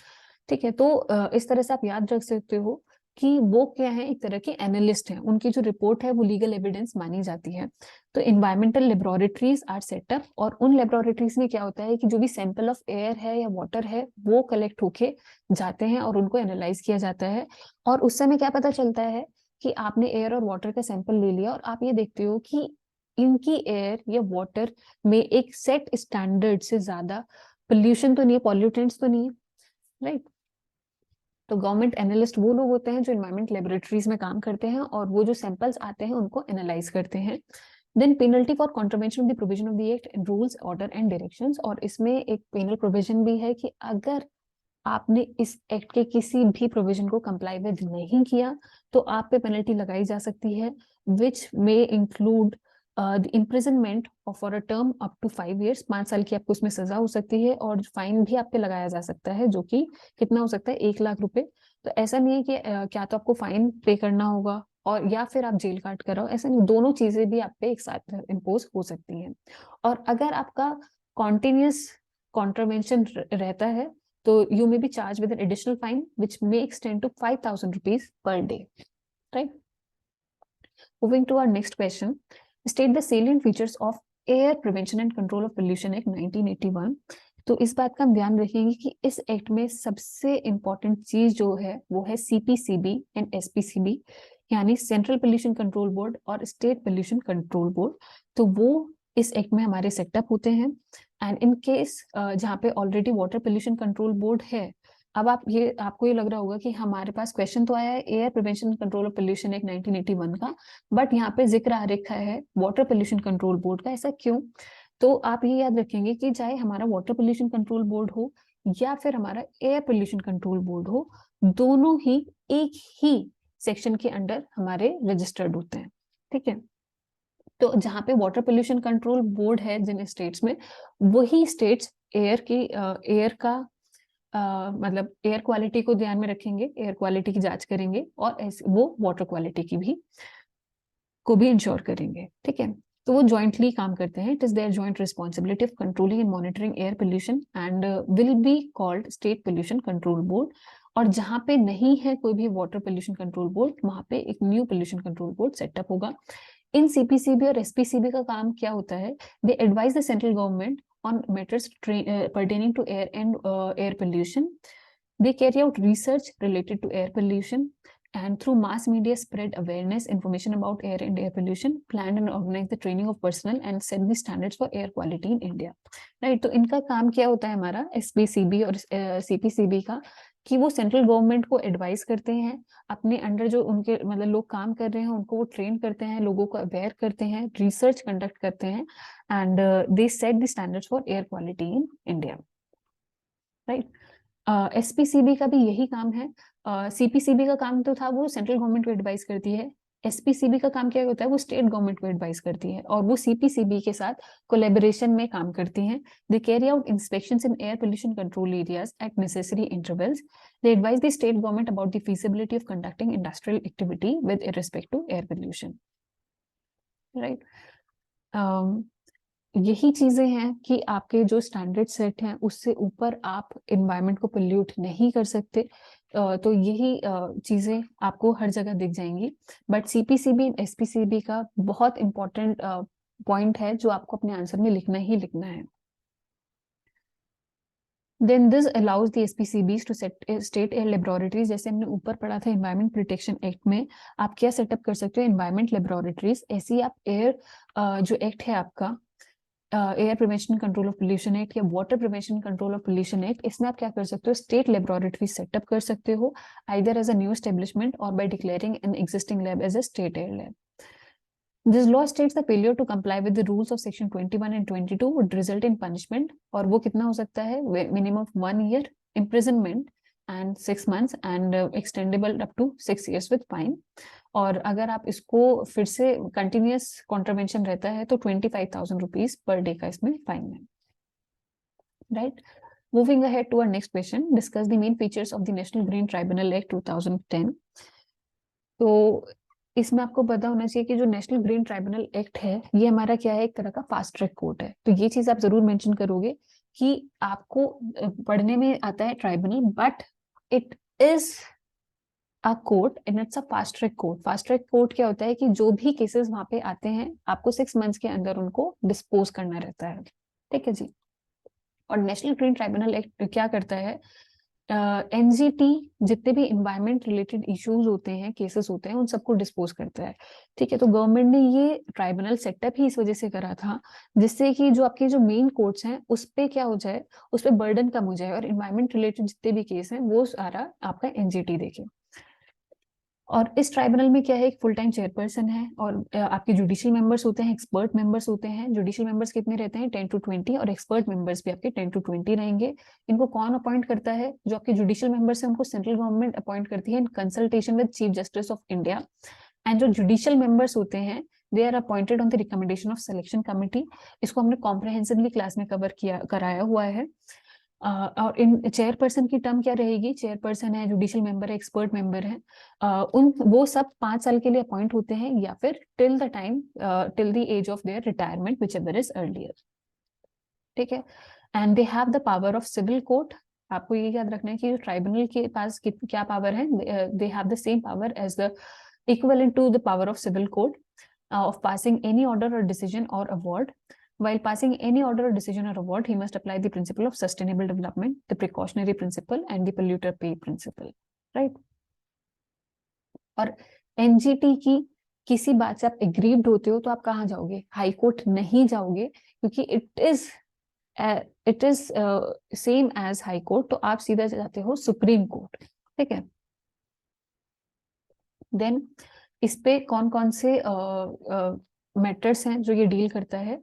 ठीक है, तो इस तरह से आप याद रख सकते हो कि वो क्या है, एक तरह के एनालिस्ट हैं, उनकी जो रिपोर्ट है वो लीगल एविडेंस मानी जाती है. तो इन्वायरमेंटल लेबोरेटरीज आर सेटअप, और उन लेबोरेटरीज में क्या होता है कि जो भी सैंपल ऑफ एयर है या वाटर है वो कलेक्ट होके जाते हैं और उनको एनालाइज किया जाता है. और उस समय क्या पता चलता है कि आपने एयर और वाटर का सैंपल ले लिया और आप ये देखते हो कि इनकी एयर या वाटर में एक सेट स्टैंडर्ड से ज्यादा पोल्यूशन तो नहीं है, पॉल्यूटेंट्स तो नहीं है, राइट. तो गवर्नमेंट एनालिस्ट वो लोग होते हैं जो इन्वायरमेंट लेबोरेटरीज में काम करते हैं और वो जो सैंपल्स आते हैं उनको एनालाइज करते हैं. Then penalty for contravention of the provision of the act, rules, order and directions. और इसमें एक पेनल प्रोविजन भी है कि अगर आपने इस एक्ट के किसी भी प्रोविजन को कंप्लाई विद नहीं किया तो आप पे पेनल्टी लगाई जा सकती है, which may include the imprisonment for a term up to 5 years. 5 साल की आपको उसमें सजा हो सकती है और फाइन भी आप पे लगाया जा सकता है, जो कि कितना हो सकता है, 1 लाख रुपए. तो ऐसा नहीं है कि क्या तो आपको फाइन पे करना होगा और या फिर आप जेल काट कराओ, ऐसा नहीं, दोनों चीजें भी आप पे एक साथ इम्पोज हो सकती हैं. और अगर आपका कॉन्टिन्यूस कॉन्ट्रवेंशन रहता है तो you may be charged with an additional fine which may extend to 5,000 rupees per day, right? Moving to our next question, state the salient features of Air Prevention and Control of Pollution Act 1981. तो इस बात का हम ध्यान रखेंगे कि इस एक्ट में सबसे इम्पोर्टेंट चीज जो है वो है सीपीसीबी एंड एसपीसीबी, यानी सेंट्रल पोल्यूशन कंट्रोल बोर्ड और स्टेट पोल्यूशन कंट्रोल बोर्ड. तो वो इस एक्ट में हमारे सेटअप होते हैं. एंड इन केस जहाँ पे already water pollution control board है, अब आपको ये लग रहा होगा कि हमारे पास क्वेश्चन तो आया है air prevention control of pollution act 1981 का, बट यहाँ पे जिक्र आ रखा है वाटर पोल्यूशन कंट्रोल बोर्ड का, ऐसा क्यों? तो आप ये याद रखेंगे कि चाहे हमारा वाटर पोल्यूशन कंट्रोल बोर्ड हो या फिर हमारा एयर पोल्यूशन कंट्रोल बोर्ड हो, दोनों ही एक ही सेक्शन के अंडर हमारे रजिस्टर्ड होते हैं. ठीक है, तो जहाँ पे वाटर पोल्यूशन कंट्रोल बोर्ड है जिन स्टेट्स में, वही स्टेट्स एयर का मतलब एयर क्वालिटी को ध्यान में रखेंगे, एयर क्वालिटी की जांच करेंगे और वो वाटर क्वालिटी की भी इंश्योर करेंगे. ठीक है, तो वो जॉइंटली काम करते हैं. It is their joint responsibility of controlling and monitoring air pollution and will be called state pollution control board. और जहाँ पे नहीं है कोई भी वाटर पोल्यूशन कंट्रोल बोर्ड, वहां पे एक new pollution control board setup होगा. इन सीपीसीबी और एसपीसीबी का काम क्या होता है? दे advise the central government on matters pertaining to air and air pollution. They carry out research related to air pollution and through mass media spread awareness, information about air and air pollution, plan and organize the training of personnel and set the standards for air quality in India. Right, तो इनका काम क्या होता है हमारा एसपीसीबी और सीपीसीबी का, कि वो सेंट्रल गवर्नमेंट को एडवाइस करते हैं, अपने अंडर जो उनके मतलब लोग काम कर रहे हैं उनको वो ट्रेन करते हैं, लोगों को अवेयर करते हैं, रिसर्च कंडक्ट करते हैं and they set the standards for air quality in India. Right, SPCB का भी यही काम है. सीपीसीबी का काम तो था वो सेंट्रल गवर्नमेंट को एडवाइस करती है, एसपीसीबी का काम क्या होता है, वो स्टेट गवर्नमेंट को एडवाइस करती है और वो सीपीसीबी के साथ कोलैबोरेशन में काम करती हैं. They carry out inspections in air pollution control areas at necessary intervals. They advise the state government about the feasibility of conducting industrial activity with respect to air pollution. Right, यही चीजें हैं कि आपके जो स्टैंडर्ड सेट हैं उससे ऊपर आप एनवायरनमेंट को पोल्यूट नहीं कर सकते. तो यही चीजें आपको हर जगह दिख जाएंगी. बट सीपीसीबी एसपीसीबी का बहुत इंपॉर्टेंट पॉइंट है जो आपको अपने आंसर में लिखना ही लिखना है. Then this allows the SPCBs to set state air laboratories. जैसे हमने ऊपर पढ़ा था एनवायरमेंट प्रोटेक्शन एक्ट में, आप क्या सेटअप कर सकते हो, एनवायरमेंट लेबोरेटरीज. ऐसे ही आप एयर जो एक्ट है आपका air prevention control of pollution act या water prevention control of pollution act, इसमें आप क्या कर सकते हो, स्टेट लेबोरेटरी सेटअप कर सकते हो, either as a new establishment और by declaring an existing lab as a state air lab. This law states the failure to comply with the rules of section 21 and 22 would result in punishment, और वो कितना हो सकता है, minimum of 1 year imprisonment and 6 months and extendable up to 6 years with fine. और अगर आप इसको फिर से कंटिन्यूअस कॉन्ट्रावेंशन रहता है तो 25,000 रुपीज पर डे का इसमें फाइन है, right. Moving ahead to our next question, discuss the main features of the National Green Tribunal Act 2010. तो इसमें आपको पता होना चाहिए कि जो नेशनल ग्रीन ट्राइब्यूनल एक्ट है ये हमारा क्या है, एक तरह का फास्ट ट्रैक कोर्ट है. तो ये चीज आप जरूर मेंशन करोगे कि आपको पढ़ने में आता है tribunal, but it is a court and it's a fast track court. Fast track court क्या होता है कि जो भी केसेस वहां पे आते हैं आपको 6 मंथ्स के अंदर उनको डिस्पोज करना रहता है, ठीक है जी. और नेशनल ग्रीन ट्राइब्यूनल एक्ट क्या करता है, एनजीटी जितने भी इन्वायरमेंट रिलेटेड इश्यूज होते हैं, केसेस होते हैं, उन सबको डिस्पोज करता है, ठीक है. तो गवर्नमेंट ने ये ट्राइब्यूनल सेटअप ही इस वजह से करा था जिससे कि जो आपके जो मेन कोर्ट्स हैं उस पे क्या हो जाए, उस पे बर्डन कम हो जाए और इन्वायरमेंट रिलेटेड जितने भी केस हैं वो सारा आपका एनजीटी देखे. और इस ट्राइब्यूनल में क्या है, एक फुल टाइम चेयरपर्सन है और आपके जुडिशियल मेंबर्स होते हैं, एक्सपर्ट मेंबर्स होते हैं. जुडिशियल मेंबर्स कितने रहते हैं, 10 to 20, और एक्सपर्ट मेंबर्स भी आपके 10 to 20 रहेंगे. इनको कौन अपॉइंट करता है, जो आपके जुडिशियल मेंबर्स हैं उनको सेंट्रल गवर्नमेंट अपॉइंट करती है in consultation with chief justice of India. And जो जुडिशियल मेंबर्स होते हैं they are appointed on the recommendation of selection committee. इसको हमने कॉम्प्रहेंसिवली क्लास में कवर किया कराया हुआ है. और इन चेयरपर्सन की टर्म क्या रहेगी, चेयरपर्सन है, जुडिशियल मेंबर है, एक्सपर्ट मेंबर है, उन वो सब 5 साल के लिए अपॉइंट होते हैं या फिर till the time till the age of their retirement whichever is earlier, ठीक है. And they have the power of civil court. आपको ये याद रखना है कि ट्राइब्यूनल के पास क्या पावर है, they have the same power as the equivalent to the power of civil court of passing any order or decision or award. While passing any order or decision or award, he must apply the principle of sustainable development, the precautionary principle, and the polluter pay principle. Right? और एनजीटी की किसी बात से आप एग्रीव्ड होते हो तो आप कहाँ जाओगे, हाई कोर्ट नहीं जाओगे, क्योंकि it is same as high court. तो आप सीधा जाते हो सुप्रीम कोर्ट, ठीक है. देन इस पे कौन कौन से मैटर्स हैं जो ये डील करता है.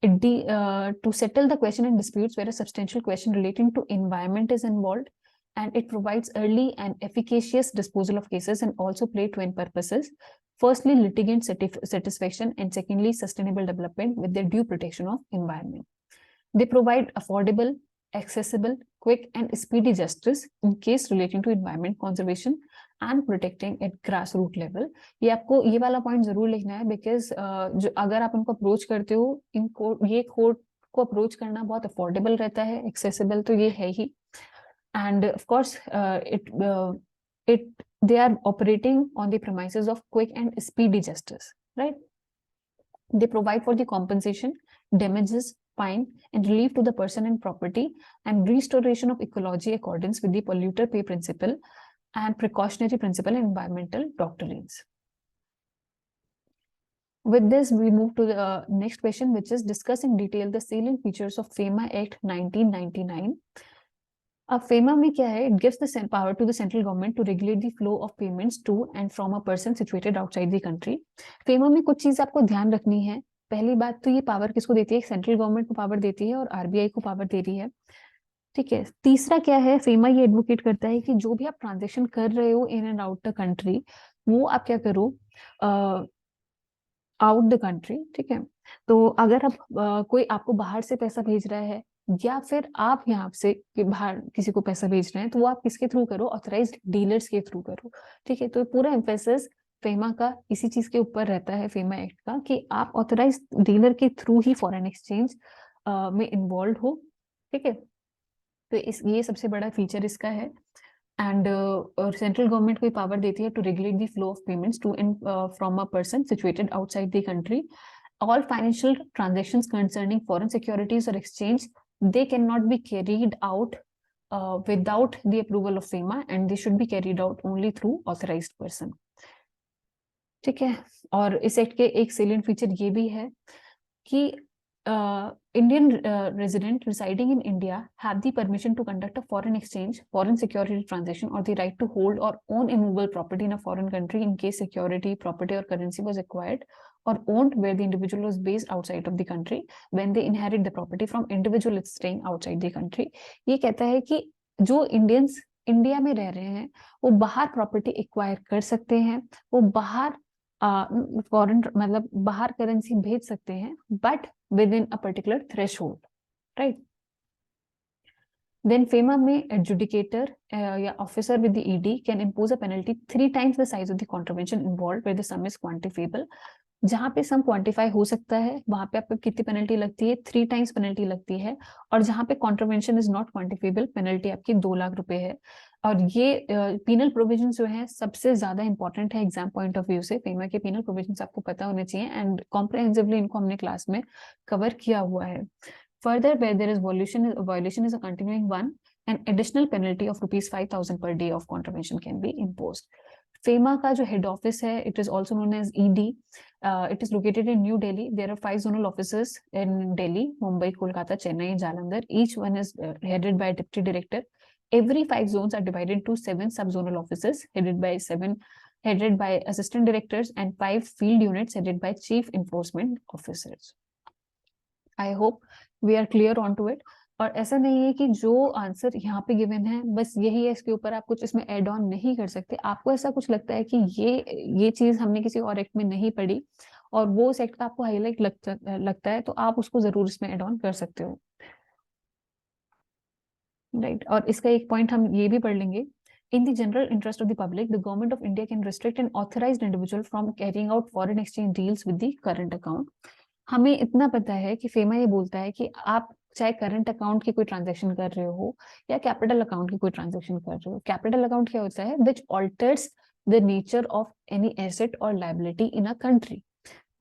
To settle the question and disputes where a substantial question relating to environment is involved, and it provides early and efficacious disposal of cases and also play twin purposes. Firstly, litigant satisfaction, and secondly, sustainable development with the due protection of environment. They provide affordable, accessible, quick and speedy justice in case relating to environment conservation and protecting at grassroots level. ये आपको ये वाला पॉइंट जरूर लिखना है बिकॉज जो अगर आप उनको अप्रोच करते हो ये कोर्ट को अप्रोच करना बहुत अफोर्डेबल रहता है, एक्सेसिबल तो ये है ही. And of course it they are operating on the premises of quick and speedy justice, right? They provide for the compensation, damages, fine, and relief to the person and property, and restoration of ecology accordance with the polluter pay principle and precautionary principle and environmental doctrines. With this, we move to the next question, which is discuss in detail the salient features of FEMA Act 1999. अब FEMA में क्या है, it gives the power to the central government to regulate the flow of payments to and from a person situated outside the country. FEMA में कुछ चीज आपको ध्यान रखनी है. पहली बात तो ये पावर किसको देती है, सेंट्रल गवर्नमेंट को पावर देती है और आरबीआई को पावर दे रही है, ठीक है. तीसरा क्या है, FEMA ये एडवोकेट करता है कि जो भी आप ट्रांजेक्शन कर रहे हो in and out the country, वो आप क्या करो आउट द कंट्री, ठीक है. तो अगर आप कोई आपको बाहर से पैसा भेज रहा है या फिर आप यहाँ से बाहर किसी को पैसा भेज रहे हैं तो वो आप किसके थ्रू करो, ऑथराइज्ड डीलर्स के थ्रू करो, ठीक है. तो पूरा एम्फेसिस FEMA का इसी चीज के ऊपर रहता है, FEMA एक्ट का, कि आप ऑथराइज्ड डीलर के थ्रू ही फॉरेन एक्सचेंज में इन्वॉल्व हो, ठीक है. तो ये सबसे बड़ा फीचर इसका है. एंड सेंट्रल गवर्नमेंट को पावर देती है to regulate the flow of payments to and from a person situated outside the country. All financial transactions concerning foreign securities or exchange, they cannot be carried out without the approval of FEMA, and they should be carried out only through authorized person, ठीक है. और इस एक्ट के एक salient feature ये भी है कि Indian resident residing in India have the permission to conduct a foreign exchange, foreign security transaction, or the right to hold or own immovable property in a foreign country in case security, property, or currency was acquired or owned where the individual was based outside of the country when they inherit the property from individual staying outside the country. ये कहता है कि जो Indians इंडिया में रह रहे हैं वो बाहर प्रॉपर्टी एक्वायर कर सकते हैं, वो बाहर फॉरेन मतलब बाहर करेंसी भेज सकते हैं, but within a particular threshold, right. Then FEMA में एडजुडिकेटर या officer with the ED can impose a penalty 3 times the size of the contribution involve where the sum is quantifiable. जहां पे सम क्वांटिफाई हो सकता है वहां पे आपको कितनी पेनल्टी लगती है, 3 times पेनल्टी लगती है। और जहां पे contribution is not quantifiable, penalty आपकी 2 लाख रुपए है। और ये पीनल प्रोविजन जो है सबसे ज्यादा इंपॉर्टेंट है एग्जाम पॉइंट ऑफ व्यू से। फेमा के पीनल प्रोविजन आपको पता होने चाहिए एंड कॉम्प्रिहेंसिवली इनको हमने क्लास में कवर किया हुआ है। Further, where there is violation is a continuing one, an additional penalty of rupees 5,000 per day of contravention can be imposed. FEMA का जो head office है, it is also known as ED. It is located in New Delhi. There are 5 zonal offices in Delhi, Mumbai, Kolkata, Chennai, and Jalandhar. Each one is headed by a deputy director. Every 5 zones are divided into 7 sub-zonal offices headed by assistant directors and 5 field units headed by chief enforcement officers. I hope we are clear on to it. और ऐसा नहीं है कि जो आंसर यहाँ पे गिवन है बस यही है, इसके ऊपर आप कुछ इसमें एड ऑन नहीं कर सकते। आपको ऐसा कुछ लगता है कि ये चीज हमने किसी और एक्ट में नहीं पढ़ी और वो उस एक्ट का आपको हाईलाइट लगता है तो आप उसको जरूर इसमें एड ऑन कर सकते हो, राइट। और इसका एक पॉइंट हम ये भी पढ़ लेंगे। In the general interest of the public, the government of India can restrict an authorized individual from carrying out foreign exchange deals with the current account. हमें इतना पता है कि फेमा ये बोलता है कि आप चाहे करंट अकाउंट की कोई ट्रांजैक्शन कर रहे हो या कैपिटल अकाउंट की कोई ट्रांजैक्शन कर रहे हो। कैपिटल अकाउंट क्या होता है, which alters the nature of any asset और लायबिलिटी इन अ कंट्री,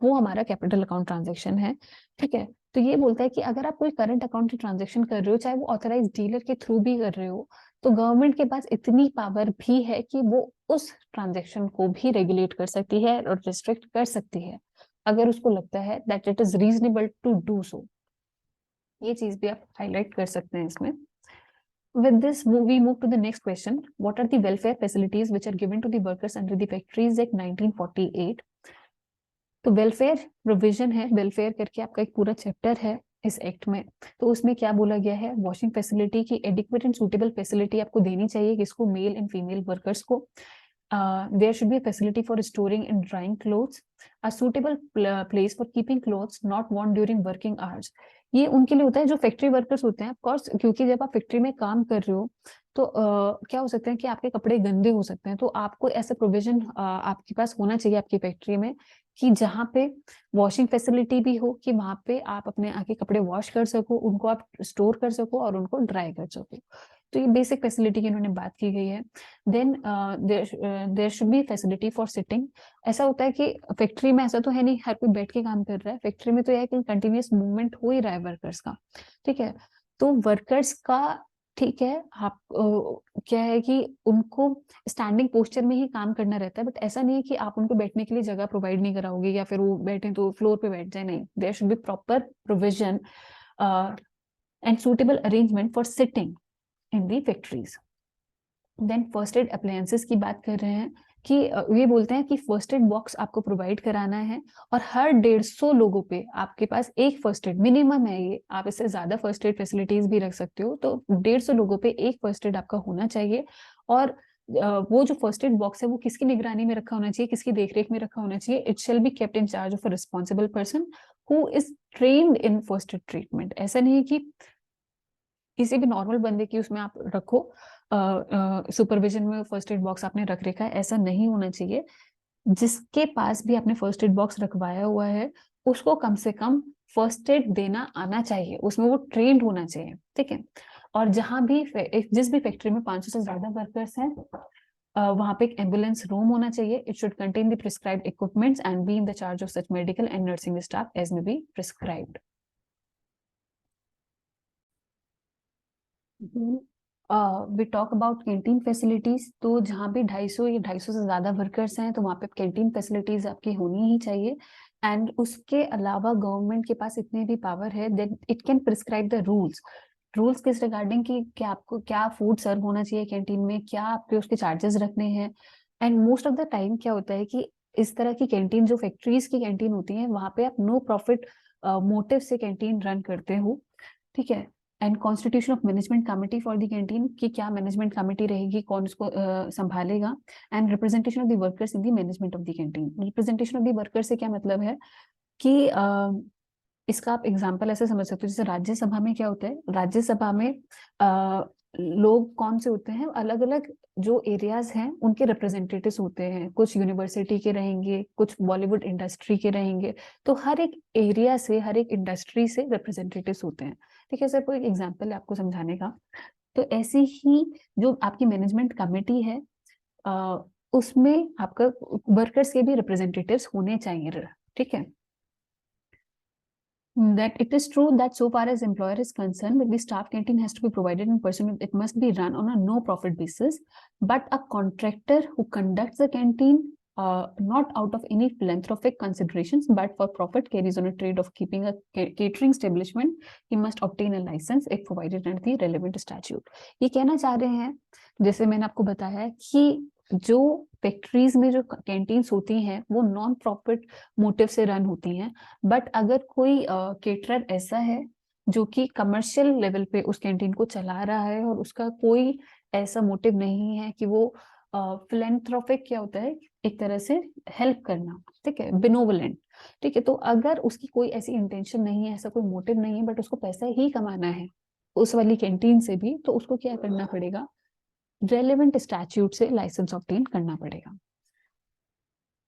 वो हमारा कैपिटल अकाउंट ट्रांजैक्शन है, ठीक है। तो ये बोलता है कि अगर आप कोई करंट अकाउंट की ट्रांजैक्शन कर रहे हो, चाहे वो ऑथराइज डीलर के थ्रू भी कर रहे हो, तो गवर्नमेंट के पास इतनी पावर भी है कि वो उस ट्रांजैक्शन को भी रेगुलेट कर सकती है और रिस्ट्रिक्ट कर सकती है अगर उसको लगता है that it is reasonable to do so. ये चीज भी आप हाईलाइट कर सकते हैं इसमें। With this, we move to the next question. What are the welfare facilities which are given to the workers under the Factories Act 1948? तो वेलफेयर प्रोविजन है, वेलफेयर करके आपका एक पूरा चैप्टर है इस एक्ट में। तो उसमें क्या बोला गया है, वॉशिंग फैसिलिटी की एडिक्वेट एंड सूटेबल फैसिलिटी आपको देनी चाहिए, किसको, मेल एंड फीमेल वर्कर्स को। There should be a facility for storing and drying clothes, a suitable place for keeping clothes not worn during working hours. ये उनके लिए होता है जो फैक्ट्री वर्कर्स होते हैं, ऑफकोर्स, क्योंकि जब आप फैक्ट्री में काम कर रहे हो तो क्या हो सकता है कि आपके कपड़े गंदे हो सकते हैं। तो आपको ऐसा प्रोविजन आपके पास होना चाहिए आपकी फैक्ट्री में कि जहाँ पे वॉशिंग फैसिलिटी भी हो, कि वहां पे आप अपने आके कपड़े वॉश कर सको, उनको आप स्टोर कर सको और उनको ड्राई कर सको। तो ये बेसिक फैसिलिटी की इन्होंने बात की गई है। Then there should be facility for sitting. ऐसा होता है कि फैक्ट्री में ऐसा तो है नहीं हर कोई बैठ के काम कर रहा है, फैक्ट्री में तो यह है कि कंटिन्यूअस मूवमेंट हो ही रहा है वर्कर्स का, ठीक है। तो वर्कर्स का, ठीक है, आप क्या है कि उनको स्टैंडिंग पोस्चर में ही काम करना रहता है, बट ऐसा नहीं है कि आप उनको बैठने के लिए जगह प्रोवाइड नहीं कराओगे या फिर वो बैठे तो फ्लोर पे बैठ जाए, नहीं। There should be proper provision and suitable arrangement for sitting in the factories. Then first aid appliances की बात कर रहे हैं कि ये बोलते हैं कि फर्स्ट एड बॉक्स आपको प्रोवाइड कराना है और हर 150 लोगों पे आपके पास एक फर्स्ट एड मिनिमम है। ये आप इससे ज्यादा फर्स्ट एड फैसिलिटीज भी रख सकते हो, तो 150 लोगों पे एक फर्स्ट एड आपका होना चाहिए। और वो जो फर्स्ट एड बॉक्स है वो किसकी निगरानी में रखा होना चाहिए, किसकी देखरेख में रखा होना चाहिए, it shall be kept in charge of a responsible person who is trained in first aid treatment. ऐसा नहीं है कि किसी भी नॉर्मल बंदे की उसमें आप रखो, सुपरविजन में फर्स्ट एड बॉक्स आपने रख रखा है, ऐसा नहीं होना चाहिए। जिसके पास भी आपने फर्स्ट एड बॉक्स रखवाया हुआ है उसको कम से कम फर्स्ट एड देना आना चाहिए, उसमें वो ट्रेंड होना चाहिए, ठीक है। और जहां भी जिस भी फैक्ट्री में 500 से ज्यादा वर्कर्स हैं वहां पे एक एम्बुलेंस रूम होना चाहिए। It should contain the prescribed equipments and be in the charge of such medical and nursing staff as may be prescribed. We talk about canteen facilities. तो जहाँ भी 250 या 250 से ज्यादा वर्कर्स हैं तो वहाँ पे कैंटीन फैसिलिटीज आपकी होनी ही चाहिए। एंड उसके अलावा गवर्नमेंट के पास इतनी भी पावर है that it can prescribe the rules. Rules किस रिगार्डिंग की क्या आपको क्या फूड सर्व होना चाहिए कैंटीन में, क्या आपके उसके चार्जेस रखने हैं। And most of the time क्या होता है कि इस तरह की कैंटीन जो फैक्ट्रीज की कैंटीन होती है वहां पे आप नो प्रॉफिट मोटिव से कैंटीन रन करते हो, ठीक है। And constitution of management committee for the canteen, कि क्या मैनेजमेंट कमिटी रहेगी, कौन उसको संभालेगा। And representation of the workers in the management of the canteen. Representation of the workers से क्या मतलब है कि इसका आप एग्जाम्पल ऐसे समझ सकते हो, जैसे राज्यसभा में क्या होता है, राज्यसभा में लोग कौन से होते हैं, अलग अलग जो एरियाज हैं उनके रिप्रेजेंटेटिव्स होते हैं, कुछ यूनिवर्सिटी के रहेंगे, कुछ बॉलीवुड इंडस्ट्री के रहेंगे, तो हर एक एरिया से, हर एक इंडस्ट्री से रिप्रेजेंटेटिव्स होते हैं। ठीक है, सर कोई एग्जाम्पल है आपको समझाने का। तो ऐसी ही जो आपकी मैनेजमेंट कमेटी है, उसमें आपका वर्कर्स के भी रिप्रेजेंटेटिव्स होने चाहिए। ठीक है, that it is true that so far as employer is concerned, that the staff canteen has to be provided in person, it must be run on a no profit basis, but a contractor who conducts the canteen not out of any philanthropic considerations but for profit, carries on a trade of keeping a catering establishment, he must obtain a license if provided under the relevant statute। ये कहना चाह रहे हैं, जैसे मैंने आपको बताया कि जो फैक्ट्रीज में जो कैंटीन्स होती हैं वो नॉन प्रॉफिट मोटिव से रन होती हैं, बट अगर कोई केटरर ऐसा है जो कि कमर्शियल लेवल पे उस कैंटीन को चला रहा है और उसका कोई ऐसा मोटिव नहीं है कि वो फिलेंथ्रोपिक, क्या होता है, एक तरह से हेल्प करना, ठीक है, बिनोवलेंट, ठीक है, तो अगर उसकी कोई ऐसी इंटेंशन नहीं है, ऐसा कोई मोटिव नहीं है, बट उसको पैसा ही कमाना है उस वाली कैंटीन से भी, तो उसको क्या करना पड़ेगा, रेलेवेंट स्टैट्यूट से लाइसेंस ऑब्टेन करना पड़ेगा।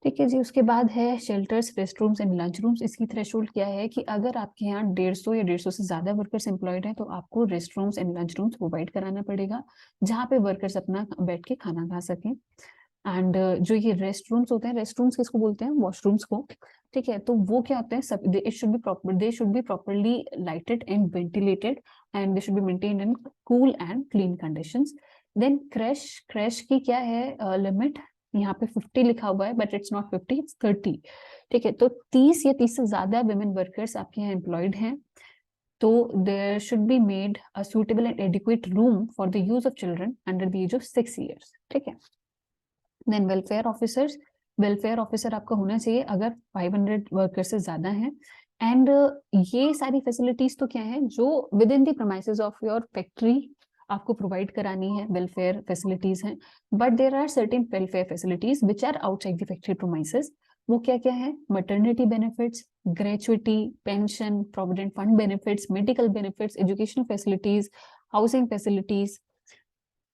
ठीक है जी, उसके बाद है shelters, rest rooms and lunch rooms. इसकी थ्रेशोल्ड क्या है कि अगर आपके यहाँ 150 या 150 से ज्यादा वर्कर्स एम्प्लॉयड हैं तो आपको rest rooms and lunch rooms provide कराना पड़ेगा, जहाँ पे वर्कर्स अपना बैठ के खाना खा सकें। एंड जो ये रेस्ट रूम्स होते हैं, रेस्ट रूम्स किसको बोलते हैं, वॉशरूम्स को। ठीक है, तो वो क्या होते हैं, सब it should be proper, they should be properly lighted and ventilated and they should be maintained in cool and clean conditions. Then creche, creche की क्या है लिमिट, यहाँ पे 50 लिखा हुआ है बट इट्स नॉट 50, इट्स 30। ठीक है, तो 30 या 30 से ज्यादा वुमेन वर्कर्स आपके यहाँ एम्प्लॉयड हैं, तो there should be made a suitable and adequate room for the use of children under the age of 6 years। ठीक है, then welfare officers, welfare officer आपका होना चाहिए अगर 500 वर्कर्स से ज्यादा हैं। एंड ये सारी फैसिलिटीज तो क्या है, जो within the premises of your factory आपको प्रोवाइड करानी है, वेलफेयर फैसिलिटीज हैं, but there are certain welfare facilities which are outside the factory premises. वो क्या क्या है, maternity benefits, gratuity, pension, provident fund benefits, medical benefits, educational facilities, housing facilities,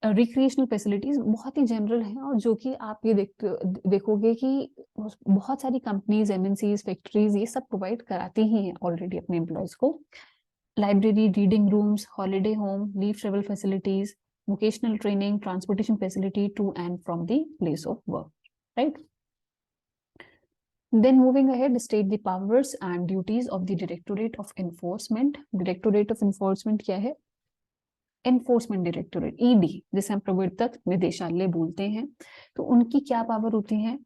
recreational facilities, बहुत ही जनरल है, और जो कि आप ये देखोगे कि बहुत सारी कंपनीज, एमएनसीज, फैक्ट्रीज ये सब प्रोवाइड कराती ही हैं ऑलरेडी अपने एम्प्लॉयज को। Library, reading rooms, holiday home, leave travel facilities, vocational training, transportation facility to and from the place of work, right? Then moving ahead, state the powers and duties of the Directorate of Enforcement। Directorate of Enforcement क्या है, एनफोर्समेंट डायरेक्टोरेट, ईडी, जिसे हम प्रवर्तक निदेशालय बोलते हैं। तो उनकी क्या पावर होती है,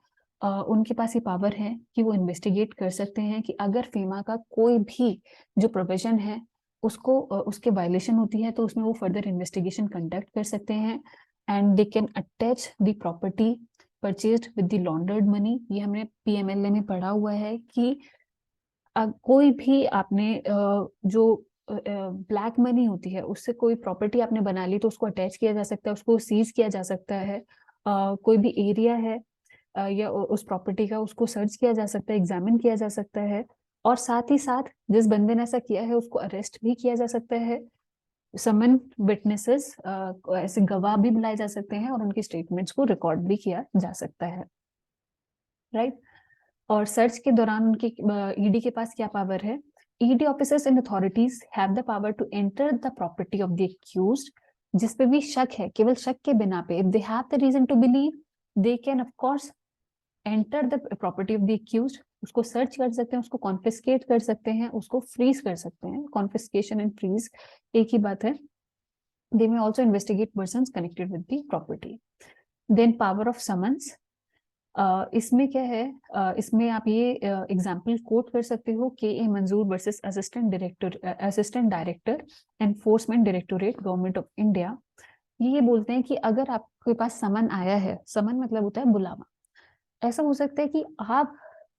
उनके पास ये पावर है कि वो इन्वेस्टिगेट कर सकते हैं कि अगर फीमा का कोई भी जो प्रोविजन है उसको उसके वायलेशन होती है तो उसमें वो फर्दर इन्वेस्टिगेशन कंडक्ट कर सकते हैं। And they can attach the property purchased with the laundered money. ये हमने पीएमएलए में पढ़ा हुआ है कि कोई भी आपने जो ब्लैक मनी होती है उससे कोई प्रॉपर्टी आपने बना ली तो उसको अटैच किया जा सकता है, उसको सीज किया जा सकता है। कोई भी एरिया है या उस प्रॉपर्टी का, उसको सर्च किया जा सकता है, एग्जामिन किया जा सकता है, और साथ ही साथ जिस बंदे ने ऐसा किया है उसको अरेस्ट भी किया जा सकता है। समन विटनेसेस, ऐसे गवाह भी बुलाए जा सकते हैं और उनकी स्टेटमेंट्स को रिकॉर्ड भी किया जा सकता है, राइट। और सर्च के दौरान उनकी ईडी के पास क्या पावर है, ED officers and authorities have the power to enter the property of the accused. जिस पे भी शक है, केवल शक के बिना पे, if they have the reason to believe, they can of course enter the property of the accused. उसको सर्च कर सकते हैं, उसको कॉन्फिस्केट कर सकते हैं, उसको फ्रीज कर सकते हैं। कॉन्फिस्केशन एंड फ्रीज एक ही बात है। They may also investigate persons connected with the property. Then power of summons, इसमें क्या है, इसमें आप ये एग्जाम्पल कोट कर सकते हो, के ए मंजूर versus assistant director enforcement directorate government of India. ये बोलते हैं कि अगर आपके पास समन आया है, समन मतलब होता है बुलावा, ऐसा हो सकता है कि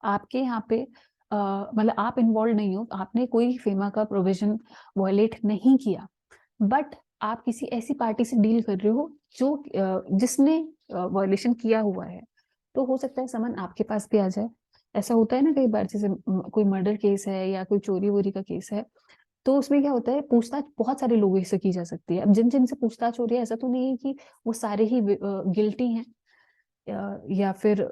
आपके यहाँ पे मतलब आप इन्वॉल्व नहीं हो, आपने कोई फेमा का प्रोविजन वायलेट नहीं किया, बट आप किसी ऐसी पार्टी से डील कर रहे हो जो जिसने वायलेशन किया हुआ है, तो हो सकता है समन आपके पास भी आ जाए। ऐसा होता है ना कई बार, जैसे कोई मर्डर केस है या कोई चोरी वोरी का केस है, तो उसमें क्या होता है, पूछताछ बहुत सारे लोगों से की जा सकती है। अब जिन जिन से पूछताछ हो रही है, ऐसा तो नहीं है कि वो सारे ही गिल्टी हैं या फिर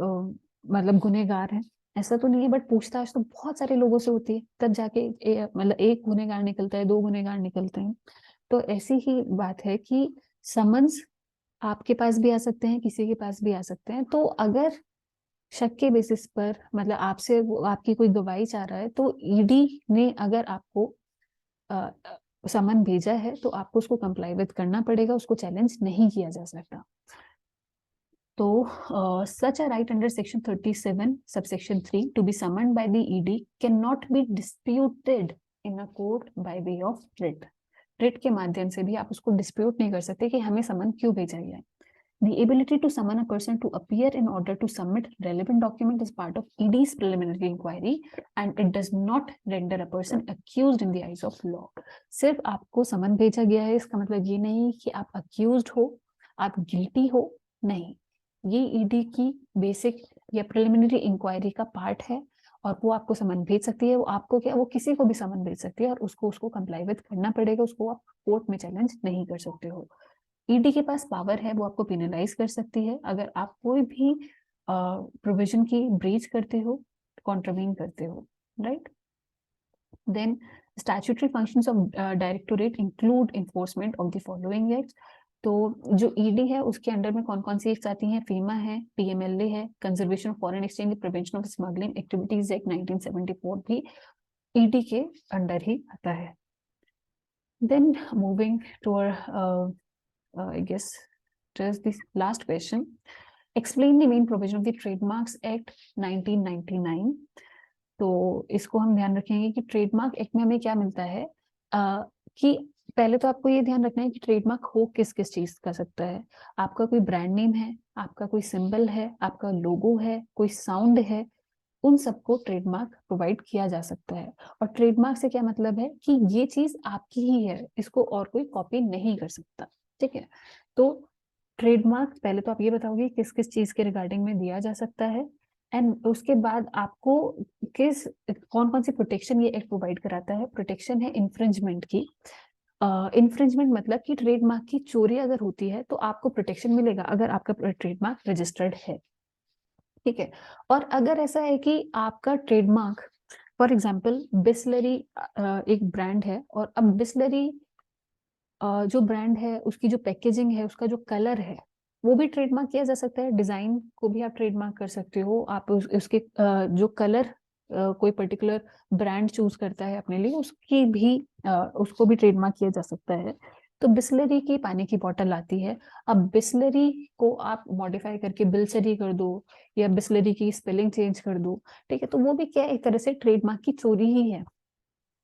मतलब गुनहगार हैं, ऐसा तो नहीं है। बट पूछताछ तो बहुत सारे लोगों से होती है, तब जाके मतलब एक गुनहगार निकलता है, दो गुनहगार निकलते हैं। तो ऐसी ही बात है कि समन्स आपके पास भी आ सकते हैं, किसी के पास भी आ सकते हैं। तो अगर शक के बेसिस पर मतलब आपसे आपकी कोई गवाही चाह रहा है, तो ईडी ने अगर आपको समन भेजा है, तो आपको उसको कंप्लाई विद करना पड़ेगा, उसको चैलेंज नहीं किया जा सकता। तो such a right under section 37 subsection 3 to be summoned by the ED cannot be disputed in a court by way of writ. writ के माध्यम से भी आप उसको डिस्प्यूट नहीं कर सकते कि हमें समन क्यों भेजा गया है। The ability to summon a person to appear in order to submit relevant document is part of ED's preliminary inquiry and it does not render a person accused in the eyes of law. सिर्फ आपको समन भेजा गया है, इसका मतलब ये नहीं कि आप अक्यूज्ड हो, आप गिल्टी हो, नहीं। ये ईडी की बेसिक या प्रिलिमिनरी इंक्वायरी का पार्ट है और वो आपको समन भेज सकती है। वो आपको क्या, वो किसी को भी समन भेज सकती है और उसको कंप्लाई विद करना पड़ेगा, उसको आप कोर्ट में चैलेंज नहीं कर सकते हो। ईडी के पास पावर है, वो आपको पेनलाइज कर सकती है अगर आप कोई भी प्रोविजन की ब्रीच करते हो, कॉन्ट्रावीन करते हो, right. Then statutory functions of directorate include enforcement of the following acts. तो जो ईडी है उसके अंडर में कौन कौन सी एक्ट्स आती हैं, फीमा है, पीएमएलए है, conservation of foreign exchange, prevention of smuggling activities act 1974 भी ईडी के अंडर ही आता है। Then moving to I guess it is the last question. Explain the main provision of the Trademarks Act 1999. तो इसको हम ध्यान रखेंगे कि ट्रेडमार्क एक्ट में हमें क्या मिलता है, कि पहले तो आपको ये ध्यान रखना है कि ट्रेडमार्क हो किस किस चीज का सकता है। आपका कोई ब्रांड नेम है, आपका कोई सिंबल है, आपका लोगो है, कोई साउंड है, उन सबको ट्रेडमार्क प्रोवाइड किया जा सकता है। और ट्रेडमार्क से क्या मतलब है कि ये चीज आपकी ही है, इसको और कोई कॉपी नहीं कर सकता, ठीक है। तो ट्रेडमार्क पहले तो आप ये बताओगे किस किस चीज के रिगार्डिंग में दिया जा सकता है, एंड उसके बाद आपको किस कौन कौन सी प्रोटेक्शन ये एक्ट प्रोवाइड कराता है। प्रोटेक्शन है इन्फ्रिंजमेंट की। इन्फ्रिंजमेंट मतलब कि ट्रेडमार्क की चोरी अगर होती है तो आपको प्रोटेक्शन मिलेगा अगर आपका ट्रेडमार्क रजिस्टर्ड है, ठीक है। और अगर ऐसा है कि आपका ट्रेडमार्क, फॉर एग्जाम्पल बिस्लरी एक ब्रांड है, और अब बिस्लरी जो ब्रांड है उसकी जो पैकेजिंग है, उसका जो कलर है, वो भी ट्रेडमार्क किया जा सकता है। डिजाइन को भी आप ट्रेडमार्क कर सकते हो। आप उसके जो कलर कोई पर्टिकुलर ब्रांड चूज करता है अपने लिए, उसकी भी उसको भी ट्रेडमार्क किया जा सकता है। तो बिस्लरी की पानी की बोतल आती है, अब बिस्लरी को आप मॉडिफाई करके बिल्सरी कर दो या बिस्लरी की स्पेलिंग चेंज कर दो, ठीक है, तो वो भी क्या एक तरह से ट्रेडमार्क की चोरी ही है,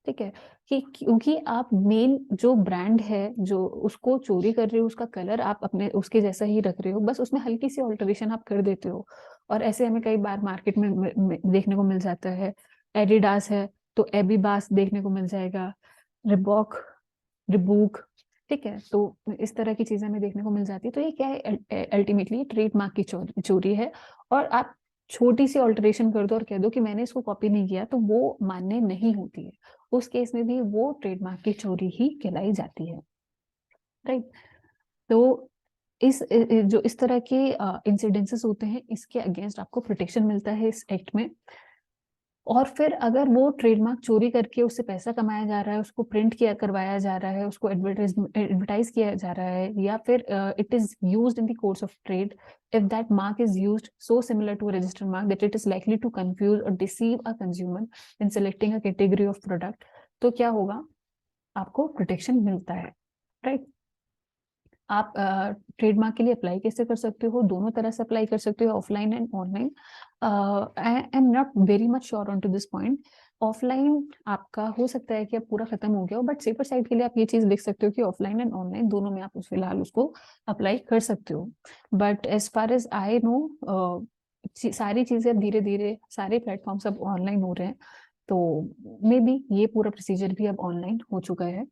ठीक है। कि क्योंकि आप मेन जो ब्रांड है जो उसको चोरी कर रहे हो, उसका कलर आप अपने उसके जैसा ही रख रहे हो, बस उसमें हल्की सी ऑल्टरेशन आप कर देते हो। और ऐसे हमें कई बार मार्केट में देखने को मिल जाता है। एडिडास है तो एबीबास देखने को मिल जाएगा, रिबॉक, रिबूक, ठीक है। तो इस तरह की चीजें हमें देखने को मिल जाती है। तो ये क्या है, अल्टीमेटली ट्रेडमार्क की चोरी है। और आप छोटी सी ऑल्टरेशन कर दो और कह दो कि मैंने इसको कॉपी नहीं किया, तो वो मान्य नहीं होती है। उस केस में भी वो ट्रेडमार्क की चोरी ही कहलाई जाती है, राइट। तो जो इस तरह के इंसिडेंसेस होते हैं, इसके अगेंस्ट आपको प्रोटेक्शन मिलता है इस एक्ट में। और फिर अगर वो ट्रेडमार्क चोरी करके उससे पैसा कमाया जा रहा है, उसको प्रिंट किया करवाया जा रहा है, उसको एडवर्टाइज किया जा रहा है, या फिर it is used in the course of trade, if that mark is used so similar to a registered mark that it is likely to confuse or deceive a consumer in selecting a category of product, तो क्या होगा, आपको प्रोटेक्शन मिलता है, राइट। आप ट्रेडमार्क के लिए अप्लाई कैसे कर सकते हो, दोनों तरह से अप्लाई कर सकते हो, offline and online. I am not very much sure on to this point. Offline आपका हो सकता है कि अब पूरा खत्म हो गया हो, बट सेफर साइड के लिए आप ये चीज लिख सकते हो कि ऑफलाइन एंड ऑनलाइन दोनों में आप फिलहाल उसको अप्लाई कर सकते हो। But as far as I know, सारी चीजें अब धीरे धीरे सारे प्लेटफॉर्म्स अब ऑनलाइन हो रहे हैं, तो मे बी ये पूरा प्रोसीजर भी अब ऑनलाइन हो चुका है।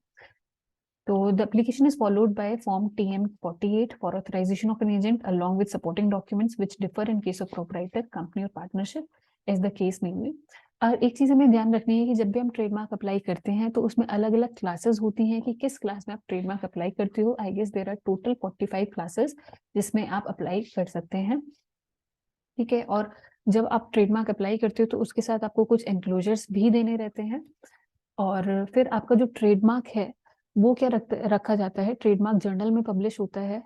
So the application is followed by Form TM48 for authorization of an agent along with supporting documents which differ in case of proprietor, company or partnership as the case may be. और एक चीज हमें ध्यान रखनी है कि जब भी हम ट्रेडमार्क अप्लाई करते हैं तो उसमें अलग अलग क्लासेस होती हैं कि किस क्लास में आप ट्रेडमार्क अप्लाई करते हो. I guess there are total 45 classes जिसमें आप अप्लाई कर सकते हैं. ठीक है. और जब आप ट्रेडमार्क अप्लाई करते हो तो उसके साथ आपको कुछ एनक्लोजर्स भी देने रहते हैं. और फिर आपका जो ट्रेडमार्क है वो क्या रखा जाता है, ट्रेडमार्क जर्नल में पब्लिश होता है.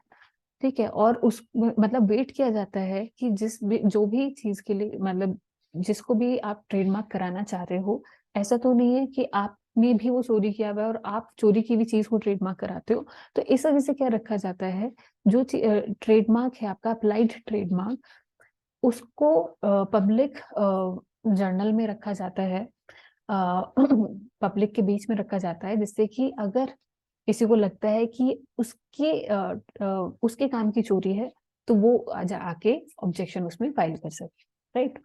ठीक है. और उस मतलब वेट किया जाता है कि जो भी चीज के लिए मतलब जिसको भी आप ट्रेडमार्क कराना चाह रहे हो, ऐसा तो नहीं है कि आपने भी वो चोरी किया हुआ है और आप चोरी की भी चीज को ट्रेडमार्क कराते हो. तो इस वजह से क्या रखा जाता है, जो ट्रेडमार्क है आपका अप्लाइड ट्रेडमार्क, उसको पब्लिक जर्नल में रखा जाता है, पब्लिक के बीच में रखा जाता है, जिससे कि अगर किसी को लगता है कि उसके काम की चोरी है तो वो आके ऑब्जेक्शन उसमें फाइल कर सके. राइट.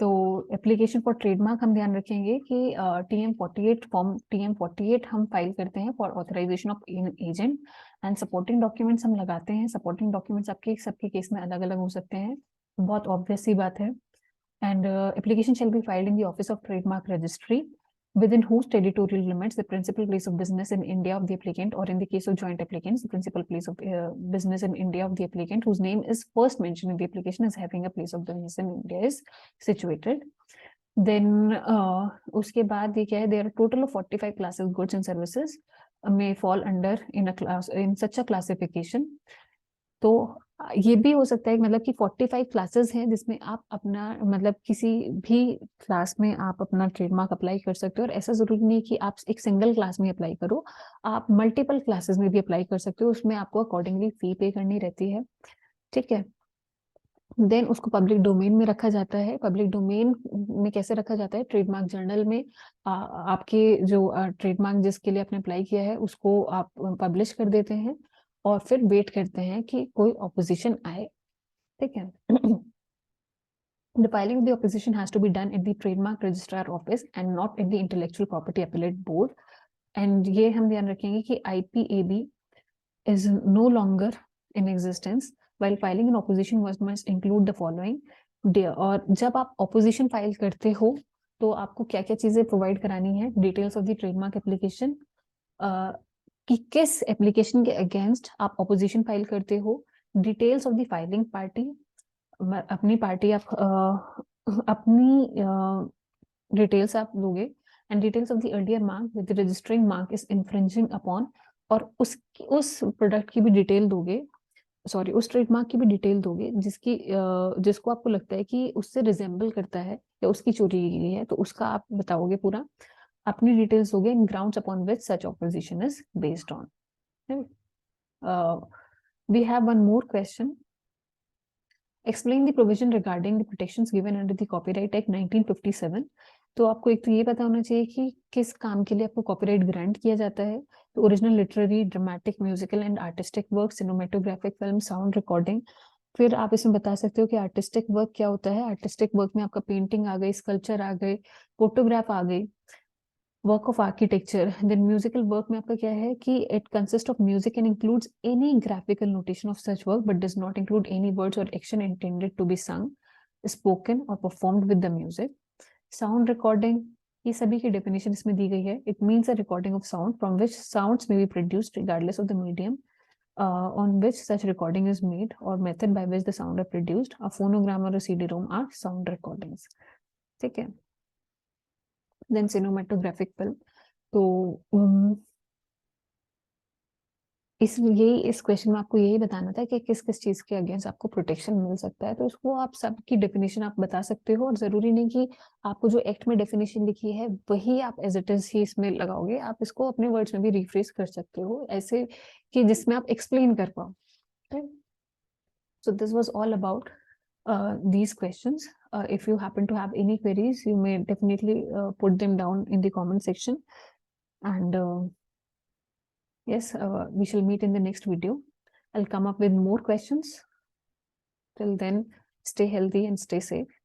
तो एप्लीकेशन फॉर ट्रेडमार्क हम ध्यान रखेंगे कि TM48 फॉर्म TM48 हम फाइल करते हैं for authorization of agent and supporting documents हम लगाते हैं. सपोर्टिंग डॉक्यूमेंट्स आपके सबके केस में अलग अलग हो सकते हैं, बहुत ऑब्वियस सी बात है. And application shall be filed in the Office of Trademark Registry within whose territorial limits the principal place of business in India of the applicant, or in the case of joint applicants, the principal place of business in India of the applicant whose name is first mentioned in the application as having a place of business in India is situated. Then उसके बाद ये क्या है, there are total of 45 classes goods and services may fall under in such a classification. तो ये भी हो सकता है मतलब कि 45 क्लासेस हैं जिसमें आप अपना मतलब किसी भी क्लास में आप अपना ट्रेडमार्क अप्लाई कर सकते हो. और ऐसा जरूरी नहीं कि आप एक सिंगल क्लास में अप्लाई करो, आप मल्टीपल क्लासेस में भी अप्लाई कर सकते हो. उसमें आपको अकॉर्डिंगली फी पे करनी रहती है. ठीक है. देन उसको पब्लिक डोमेन में रखा जाता है. पब्लिक डोमेन में कैसे रखा जाता है, ट्रेडमार्क जर्नल में आपके जो ट्रेडमार्क जिसके लिए आपने अप्लाई किया है उसको आप पब्लिश कर देते हैं और फिर वेट करते हैं कि कोई ऑपोजिशन आए. ठीक है. The filing of the opposition has to be done at the trademark registrar office and not at the intellectual property appellate board. And ये हम ध्यान रखेंगे कि IPAB is no longer in existence. While filing an opposition must include the following. और जब आप opposition फाइल करते हो तो आपको क्या क्या चीजें प्रोवाइड करानी है, details of the trademark application, कि किस एप्लीकेशन के अगेंस्ट आप ऑपोजिशन फाइल करते हो, details of the filing party, अपनी पार्टी आप अपनी डिटेल्स आप दोगे, and details of the earlier mark with the registering mark is infringing upon, और उस प्रोडक्ट की भी डिटेल दोगे, सॉरी उस ट्रेडमार्क की भी डिटेल दोगे जिसको आपको लगता है कि उससे रिजेंबल करता है या उसकी चोरी की गई है, तो उसका आप बताओगे पूरा, अपनी डिटेल्स दोगे, in grounds upon which such opposition is based on. We have one more question. Explain the provision regarding the protections given under the Copyright Act 1957. तो आपको एक तो ये पता होना चाहिए कि किस काम के लिए आपको कॉपीराइट ग्रांट किया जाता है. तो original literary, dramatic, musical and artistic work, cinematographic film, sound recording. फिर आप इसमें बता सकते हो कि आर्टिस्टिक वर्क क्या होता है. आर्टिस्टिक वर्क में आपका पेंटिंग आ गई, स्कल्पचर आ गए, फोटोग्राफ आ गई, work of architecture. Then musical work में आपका क्या है कि it consist of music and includes any graphical notation of such work but does not include any words और action intended to be sung, spoken और performed with the music. Sound recording, ये सभी की डेफिनेशन इसमें दी गई है. It means a recording of sound from which sounds may be produced regardless of the medium on which such recording is made or method by which the sound are produced. A phonogram or a CD-ROM are sound recordings. ठीक है. Then cinematographic film. तो इस क्वेश्चन में आपको यही बताना था कि किस किस चीज के अगेंस्ट आपको प्रोटेक्शन मिल सकता है. तो इसको आप सबकी डेफिनेशन आप बता सकते हो, और जरूरी नहीं कि आपको जो एक्ट में डेफिनेशन लिखी है वही आप एज इट इज ही इसमें लगाओगे. आप इसको अपने वर्ड्स में भी रिफ्रेश कर सकते हो ऐसे कि जिसमें आप एक्सप्लेन कर पाओ. So this was all about these questions. If you happen to have any queries, you may definitely put them down in the comment section. And yes, we shall meet in the next video. I'll come up with more questions. Till then, stay healthy and stay safe.